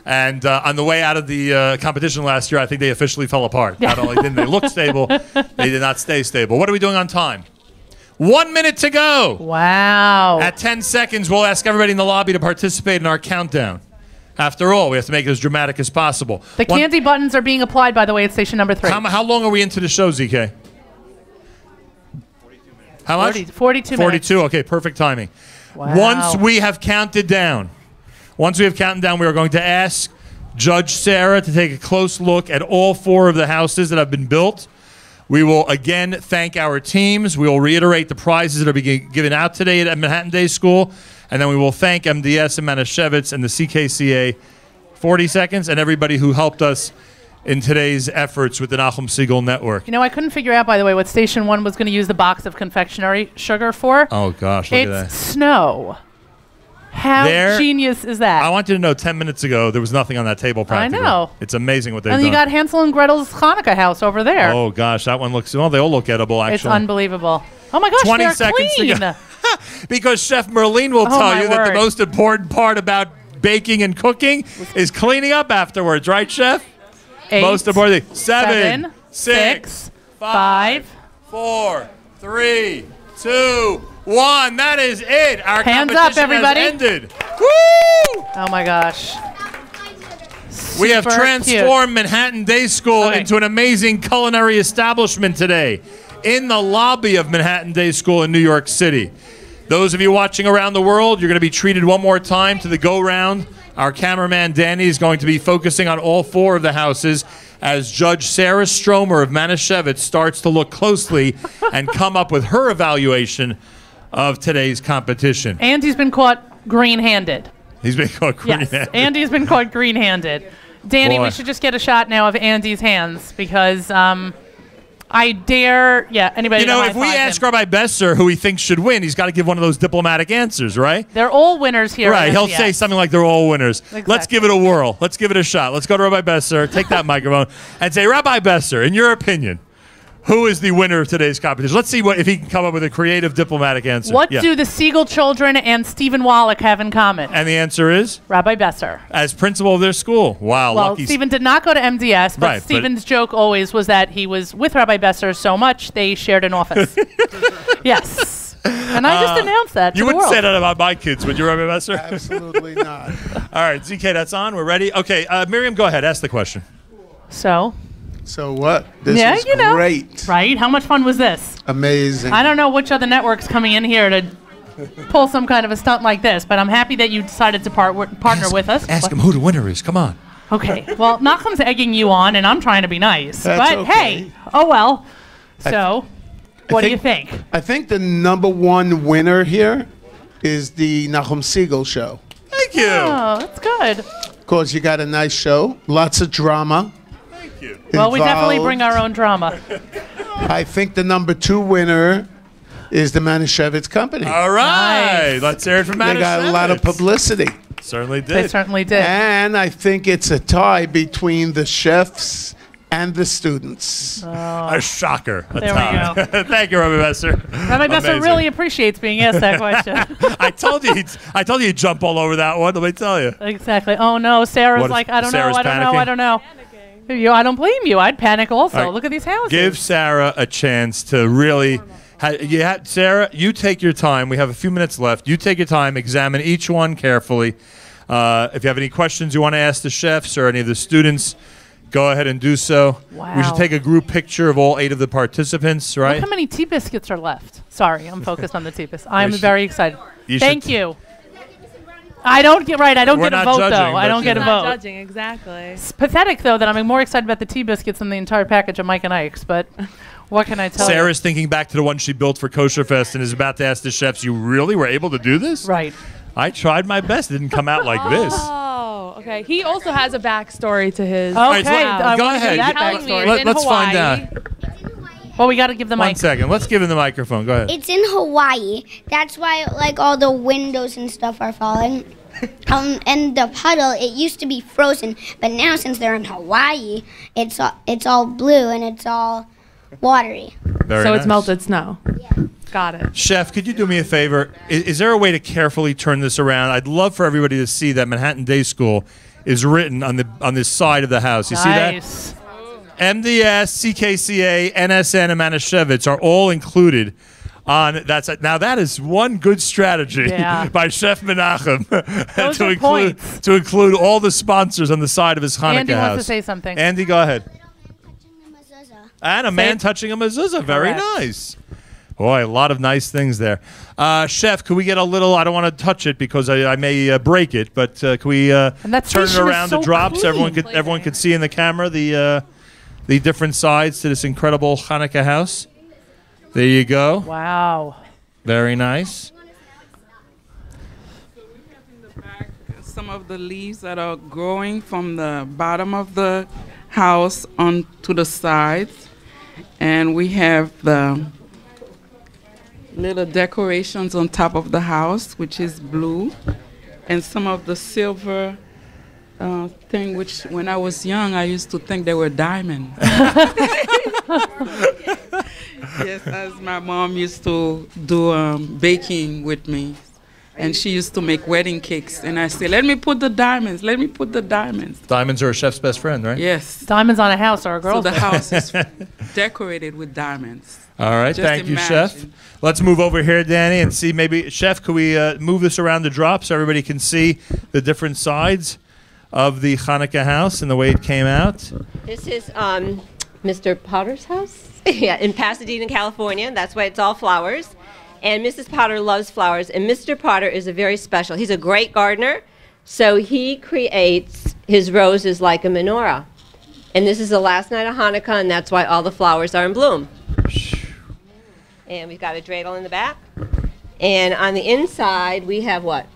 And on the way out of the competition last year, I think they officially fell apart. Not only didn't they look stable, they did not stay stable. What are we doing on time? 1 minute to go. Wow. At 10 seconds, we'll ask everybody in the lobby to participate in our countdown. After all, we have to make it as dramatic as possible. The candy buttons are being applied, by the way, at station number 3. How long are we into the show, ZK? How much? 42 minutes. 42. Okay, perfect timing. Wow. Once we have counted down, we are going to ask Judge Sarah to take a close look at all 4 of the houses that have been built. We will again thank our teams. We will reiterate the prizes that are being given out today at Manhattan Day School. And then we will thank MDS and Manischewitz and the CKCA 40 seconds and everybody who helped us in today's efforts with the Nachum Segal Network. You know, I couldn't figure out, by the way, what Station 1 was going to use the box of confectionery sugar for. Oh, gosh, look at It's that. snow. How genius is that? I want you to know 10 minutes ago, there was nothing on that table practically. I know. It's amazing what they've and done. you got Hansel and Gretel's Hanukkah house over there. Oh, gosh, that one looks, well, they all look edible, actually. It's unbelievable. Oh, my gosh, 20 they're seconds clean. to go. Because Chef Merlene will Oh, tell my you that the word. most important part about baking and cooking is cleaning up afterwards, right, Chef? 8, Most importantly, 7, 6, 6, 5, 4, 3, 2, 1. That is it. Our Hands up, competition everybody. has ended. Woo! Oh my gosh. We have Super transformed Manhattan Day School into an amazing culinary establishment today in the lobby of Manhattan Day School in New York City. Those of you watching around the world, you're going to be treated one more time to the go-round. Our cameraman, Danny, is going to be focusing on all 4 of the houses as Judge Sarah Stromer of Manischewitz starts to look closely and come up with her evaluation of today's competition. Andy's been caught green-handed. He's been caught green-handed. Yes, Andy's been caught green-handed. Danny, Boy. we should just get a shot now of Andy's hands because I dare, anybody. You know, if we ask Rabbi Besser who he thinks should win, he's got to give one of those diplomatic answers, right? They're all winners here. Right, he'll MCS. say something like they're all winners. Exactly. Let's give it a whirl. Let's give it a shot. Let's go to Rabbi Besser, take that microphone, and say, Rabbi Besser, in your opinion, who is the winner of today's competition? Let's see if he can come up with a creative diplomatic answer. What do the Siegel children and Stephen Wallach have in common? And the answer is? Rabbi Besser. As principal of their school. Wow, Well, lucky. Stephen did not go to MDS, but Right, but- Stephen's joke always was that he was with Rabbi Besser so much they shared an office. Yes. And I just announced that to You the wouldn't world. say that about my kids, would you, Rabbi Besser? Absolutely not. All right, ZK, that's on. We're ready. Okay, Miriam, go ahead. Ask the question. So? So what? This Yeah, is you know. great. Right? How much fun was this? Amazing. I don't know which other network's coming in here to pull some kind of a stunt like this, but I'm happy that you decided to partner with us. Ask him who the winner is. Come on. Okay. Well, Nachum's egging you on, and I'm trying to be nice. That's but okay. hey, oh well. So, what do you think? I think the #1 winner here is the Nachum Siegel show. Thank you. Oh, that's good. Because you got a nice show, lots of drama. Thank you. Well, we definitely involved. bring our own drama. I think the #2 winner is the Manischewitz Company. All right. Nice. Let's hear it from They got a lot of Manischewitz. publicity. Certainly did. They certainly did. And I think it's a tie between the chefs and the students. A shocker. A There we tie. go. Thank you, Rabbi Besser. Rabbi Besser Amazing. really appreciates being asked that question. I told you he'd jump all over that one. Let me tell you. Exactly. Oh no, Sarah's What is- like, I don't know, Sarah's I don't know, panicking? I don't know. I don't blame you. I'd panic also. All right. Look at these houses. Give Sarah a chance to really. Sarah, you take your time. We have a few minutes left. You take your time. Examine each one carefully. If you have any questions you want to ask the chefs or any of the students, go ahead and do so. Wow. We should take a group picture of all 8 of the participants, right? Look how many tea biscuits are left. Sorry, I'm focused on the tea biscuits. I'm should- very excited. you Thank should- you. I don't get right. I don't We're get a not vote judging, though. I but don't you get a know. Not vote. judging, exactly. It's pathetic though that I'm more excited about the tea biscuits than the entire package of Mike and Ike's. But what can I tell you? Sarah's thinking back to the one she built for Kosher Fest and is about to ask the chefs, "You really were able to do this?" Right. I tried my best. It didn't come out like this. Oh, okay. He also has a backstory to his. Okay. right, so I go wanna hear ahead. that Telling me backstory. it's in Let's find Hawaii. out. Well, we got to give the 1 mic. second. Let's give him the microphone. Go ahead. It's in Hawaii. That's why like all the windows and stuff are falling. And the puddle, it used to be frozen, but now since they're in Hawaii, it's all blue and it's all watery. Very So nice. it's melted snow. Got it. Chef, could you do me a favor? Is there a way to carefully turn this around? I'd love for everybody to see that Manhattan Day School is written on this side of the house. You see that? Nice. MDS, CKCA, NSN, and Manischewitz are all included on now that is one good strategy Yeah. by Chef Menachem Those to are points. include all the sponsors on the side of his Hanukkah Andy house. wants to say something. Andy, go ahead. And a man it. touching a mezuzah. Very Correct. nice. Boy, a lot of nice things there. Chef, could we get a little, I don't want to touch it because I may break it, but could we that turn it station is around so to drop so clean. everyone could see in the camera the different sides to this incredible Hanukkah house? There you go. Wow. Very nice. Some of the leaves that are growing from the bottom of the house onto the sides. And we have the little decorations on top of the house, which is blue. And some of the silver thing, which when I was young, I used to think they were diamonds. Yes, as my mom used to do baking with me. And she used to make wedding cakes. And I say, let me put the diamonds. Let me put the diamonds. Diamonds are a chef's best friend, right? Yes. Diamonds on a house are a So girl's the best house is decorated with diamonds. All right, Just thank you, Chef. imagine. Let's move over here, Danny, and see maybe, Chef, could we move this around the drop so everybody can see the different sides of the Chanuka house and the way it came out? This is Mr. Potter's house. Yeah, in Pasadena, California. That's why it's all flowers. And Mrs. Potter loves flowers. And Mr. Potter is a very special. He's a great gardener. So he creates his roses like a menorah. And this is the last night of Hanukkah, and that's why all the flowers are in bloom. And we've got a dreidel in the back. And on the inside, we have what?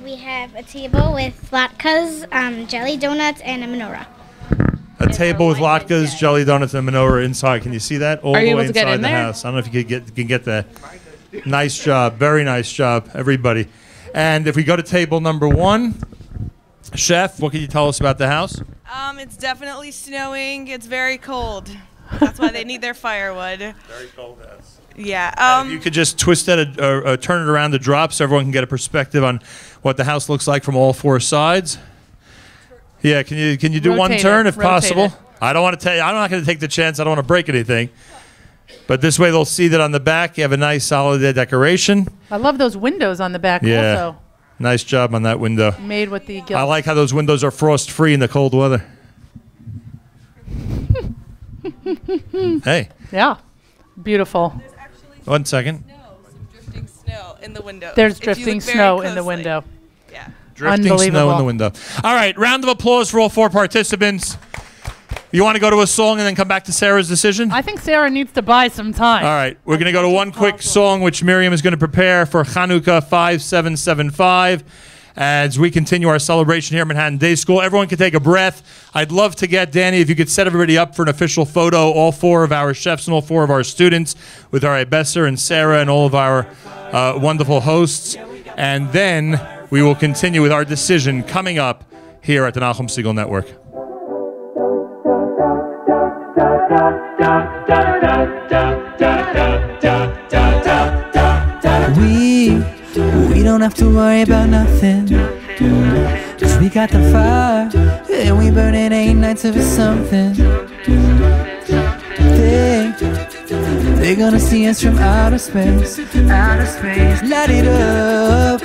We have a table with latkes, jelly donuts, and a menorah. A table with latkes, jelly donuts, and a menorah inside. Can you see that? All Are the you way able to get inside in the there? house. I don't know if you can get that. Nice job. Very nice job, everybody. And if we go to table number 1, Chef, what can you tell us about the house? It's definitely snowing. It's very cold. That's why they need their firewood. Very cold house. Yeah. If you could just twist that or turn it around the drop so everyone can get a perspective on what the house looks like from all 4 sides. Yeah, can you do one Rotate turn it, if rotate possible? it. I don't want to tell you. I'm not going to take the chance. I don't want to break anything. But this way they'll see that on the back you have a nice solid decoration. I love those windows on the back Yeah. also. Nice job on that window. Made with the gilt. I like how those windows are frost free in the cold weather. Hey, Yeah. Beautiful. There's actually 1 second. some drifting snow in the window. There's if you look drifting very snow in the closely. window. Yeah. Drifting snow in Unbelievable. the window. All right, round of applause for all 4 participants. You want to go to a song and then come back to Sarah's decision? I think Sarah needs to buy some time. All right, we're going to go to one quick song, which Miriam is going to prepare for Chanuka 5775 as we continue our celebration here at Manhattan Day School. Everyone can take a breath. I'd love to get, Danny, if you could set everybody up for an official photo, all 4 of our chefs and all 4 of our students with our Besser and Sarah and all of our wonderful hosts. And then we will continue with our decision coming up here at the Nachum Segal Network. We don't have to worry about nothing, 'cause we got the fire, and we burning 8 nights of something. They're gonna see us from outer space, light it up.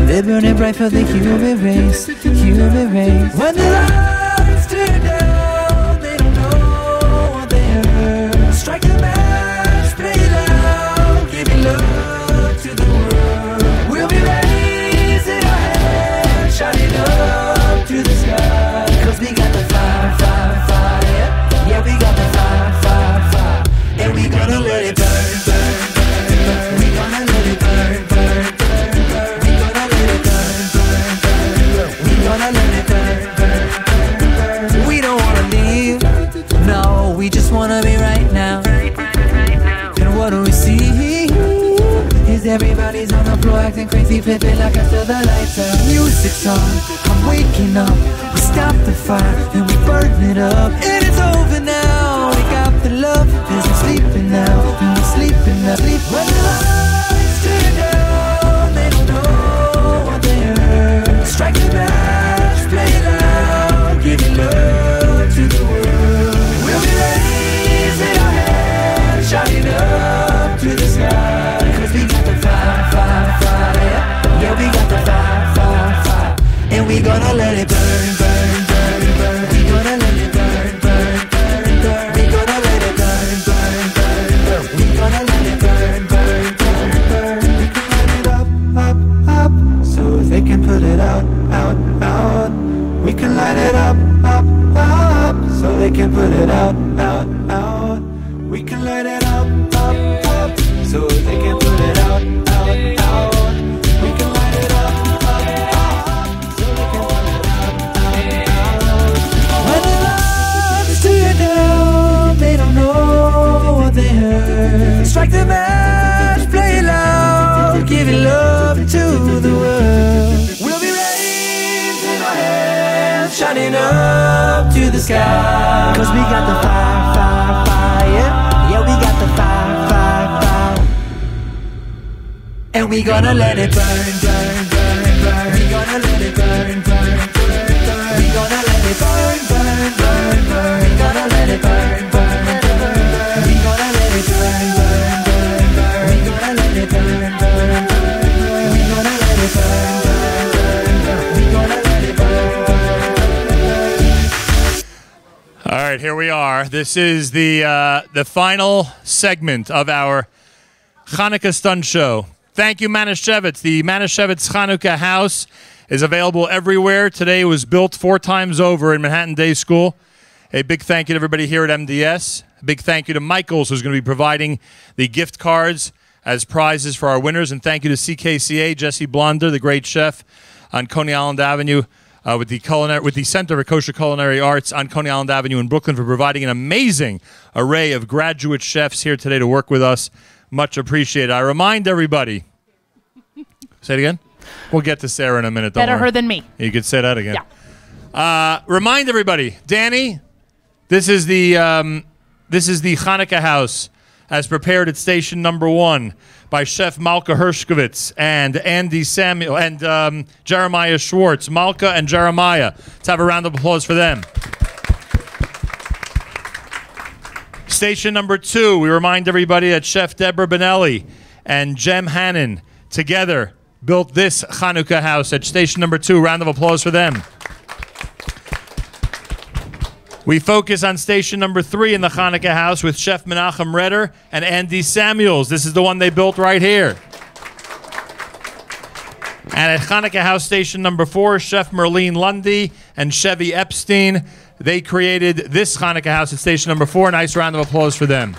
They're burning bright for the human race, When the lights turn down, they don't know what they heard. Strike the match, play it loud, give it love to the world. We'll be raising our hands, shining up to the sky. 'Cause we got the fire, fire, fire. Yeah, we got the fire, fire, fire. And we gonna let it burn, burn, burn, burn. We gonna let it burn, burn, burn, burn. We gonna let it burn, burn, burn, burn. We gonna let it burn, burn, burn, burn. We don't wanna leave, no, we just wanna be right now. And what do we see? Is everybody's on the floor acting crazy, flipping like after the lights out. Music's on, I'm waking up. We stop the fire and we burn it up. And it's over now, we got the love. There's no sleeping now, and we're sleeping now. When the lights turn down, they don't know what they heard. Strike the match, play it loud, give it love to the world. We'll be raising our hands, shining up to the sky. 'Cause we got the fire, fire, fire. Yeah, we got the fire, fire, fire. And we gonna let it burn, burn, burn, burn. We gonna let it burn, burn, burn, burn. We gonna let it burn, burn, burn, burn. We gonna let it burn, burn, burn, burn. We can light it up, up, up, so they can put it out, out, out. We can light it up, up, up, so they can put it out, out, out. We can light it up, up, up, so they can put it out, out, out. We can light it up, up, up, so they can put it out, out, out. When the lights turn down, they don't know what they heard. Strike the match, play it loud, give it love to the world. We'll be raising our hands, shining up to the sky. 'Cause we got the fire, fire, fire. Yeah, we got the fire, fire, fire. And we gonna let it burn, burn, burn, burn. We gonna let it burn, burn, burn, burn. We gonna let it burn, burn, burn, burn. We gonna let it burn, burn, burn, burn. We gonna let it burn, burn, burn, burn. We gonna let it burn, burn, burn, burn. We gonna let it burn, burn, burn, burn. We gonna let it burn, burn, burn. All right, here we are. This is the final segment of our Chanuka Stunt Show. Thank you, Manischewitz. The Manischewitz Chanuka house is available everywhere. Today it was built 4 times over in Manhattan Day School. A big thank you to everybody here at MDS. A big thank you to Michaels, who's going to be providing the gift cards as prizes for our winners. And thank you to CKCA, Jesse Blonder, the great chef on Coney Island Avenue, with the Center for Kosher Culinary Arts on Coney Island Avenue in Brooklyn, for providing an amazing array of graduate chefs here today to work with us. Much appreciated. I remind everybody. Say it again. We'll get to Sarah in a minute. Better her than me. You could say that again. Yeah. Remind everybody, Danny. This is the Chanuka house as prepared at station number 1 by Chef Malka Hershkovitz and Andy Samuel and Jeremiah Schwartz. Malka and Jeremiah. Let's have a round of applause for them. Station number 2, we remind everybody that Chef Deborah Benelli and Jem Hannon together built this Chanuka house at station number 2. Round of applause for them. We focus on station number 3 in the Chanuka house with Chef Menachem Redder and Andy Samuels. This is the one they built right here. And at Chanuka house station number 4, Chef Merlene Lundy and Chevy Epstein. They created this Chanuka house at station number 4. Nice round of applause for them.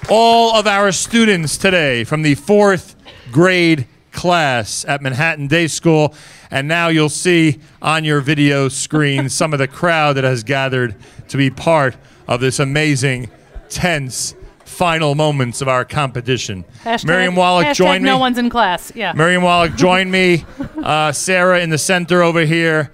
All of our students today from the 4th grade class at Manhattan Day School. And now you'll see on your video screen some of the crowd that has gathered to be part of this amazing, tense final moments of our competition. Miriam Wallach, join me. No one's in class. Yeah. Miriam Wallach, join me. Sarah in the center over here.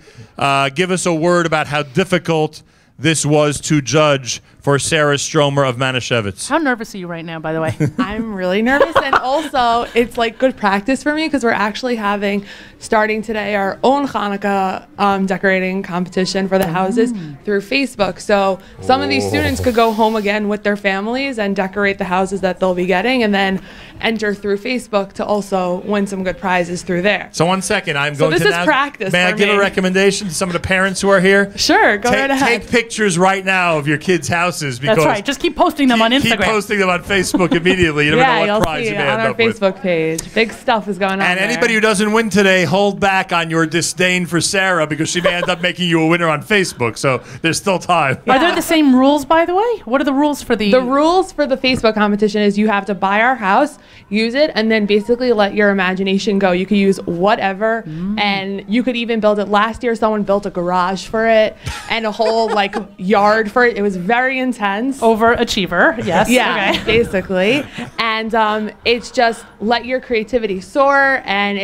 Give us a word about how difficult this was to judge for Sarah Stromer of Manischewitz. How nervous are you right now, by the way? I'm really nervous, and also it's like good practice for me because we're actually having, starting today, our own Hanukkah decorating competition for the houses through Facebook. So some of these students could go home again with their families and decorate the houses that they'll be getting, and then enter through Facebook to also win some good prizes through there. So 1 second, I'm going to this is practice. May I give a recommendation to some of the parents who are here? Sure, go right ahead. Take pictures right now of your kids' houses. Because that's right. Just keep posting them on Instagram. Keep posting them on Facebook immediately. You never know what prize you may end up with. On our Facebook page. Big stuff is going on And anybody who doesn't win today, hold back on your disdain for Sarah because she may end up making you a winner on Facebook. So there's still time. Yeah. Are there the same rules, by the way? What are the rules for the... The rules for the Facebook competition is you have to buy our house, use it, and then basically let your imagination go. You could use whatever, and you could even build it. Last year, someone built a garage for it and a whole like yard for it. It was very intense. Overachiever, yes. Yeah, okay. basically. And it's just let your creativity soar, and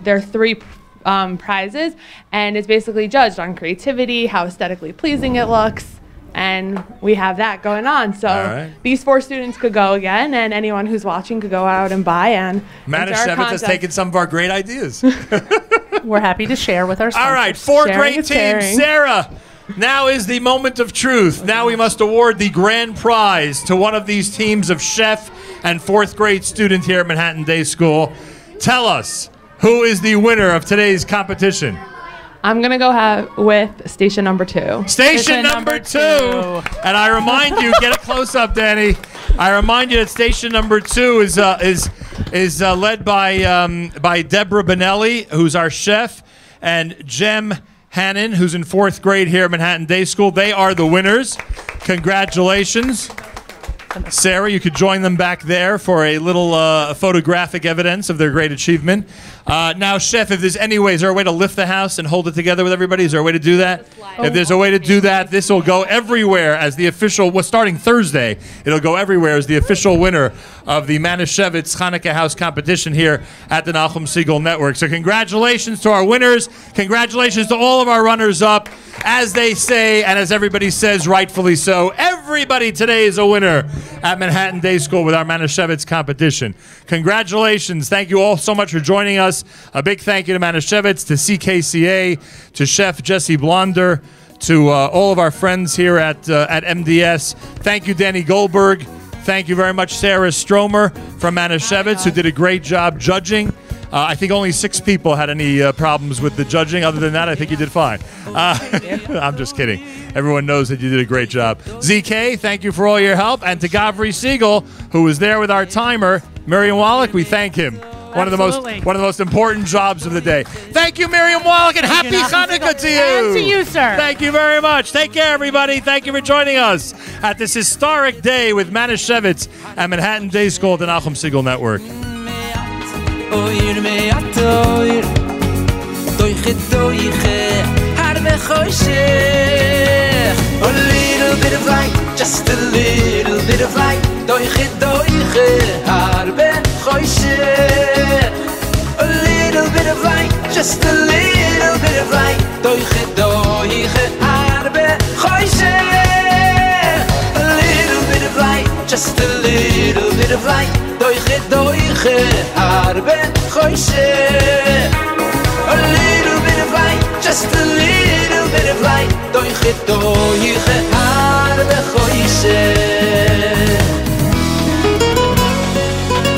there are 3 prizes, and it's basically judged on creativity, how aesthetically pleasing it looks, and we have that going on. So these 4 students could go again, and anyone who's watching could go out and buy. And Manischewitz has taken some of our great ideas. We're happy to share with our sponsors. All right, 4 great teams. Sarah, now is the moment of truth. Now we must award the grand prize to one of these teams of chef and 4th grade student here at Manhattan Day School. Tell us, who is the winner of today's competition? I'm going to go with station number 2. Station number 2. And I remind you, get a close-up, Danny. I remind you that station number 2 is led by Deborah Benelli, who's our chef, and Jem Hannon, who's in 4th grade here at Manhattan Day School. They are the winners. Congratulations. Sarah, you could join them back there for a little photographic evidence of their great achievement. Now, Chef, if there's any way, is there a way to lift the house and hold it together with everybody? Is there a way to do that? If there's a way to do that, this will go everywhere as the official, starting Thursday, it'll go everywhere as the official winner of the Manischewitz Chanuka House competition here at the Nachum Segal Network. So congratulations to our winners. Congratulations to all of our runners-up. As they say, and as everybody says, rightfully so, every Everybody today is a winner at Manhattan Day School with our Manischewitz competition. Congratulations. Thank you all so much for joining us. A big thank you to Manischewitz, to CKCA, to Chef Jesse Blonder, to all of our friends here at MDS. Thank you, Danny Goldberg. Thank you very much, Sarah Stromer from Manischewitz, who did a great job judging. I think only 6 people had any problems with the judging. Other than that, I think you did fine. I'm just kidding. Everyone knows that you did a great job. ZK, thank you for all your help. And to Gavri Siegel, who was there with our timer, Miriam Wallach, we thank him. One of the most important jobs of the day. Thank you, Miriam Wallach, and happy Chanuka to you. And to you, sir. Thank you very much. Take care, everybody. Thank you for joining us at this historic day with Manischewitz at Manhattan Day School at the Nachum Siegel Network. A little bit of light, just a little bit of light. Doiche, harbe choishe. A little bit of light, just a little bit of light. Doiche, harbe choishe. A little bit of light, just a little bit of light. Doiche, harbe choishe. A little bit of light, just a little bit of light. Doiche, harbe choishe.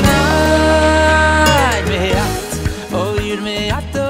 Ay, me at, oh, you me at.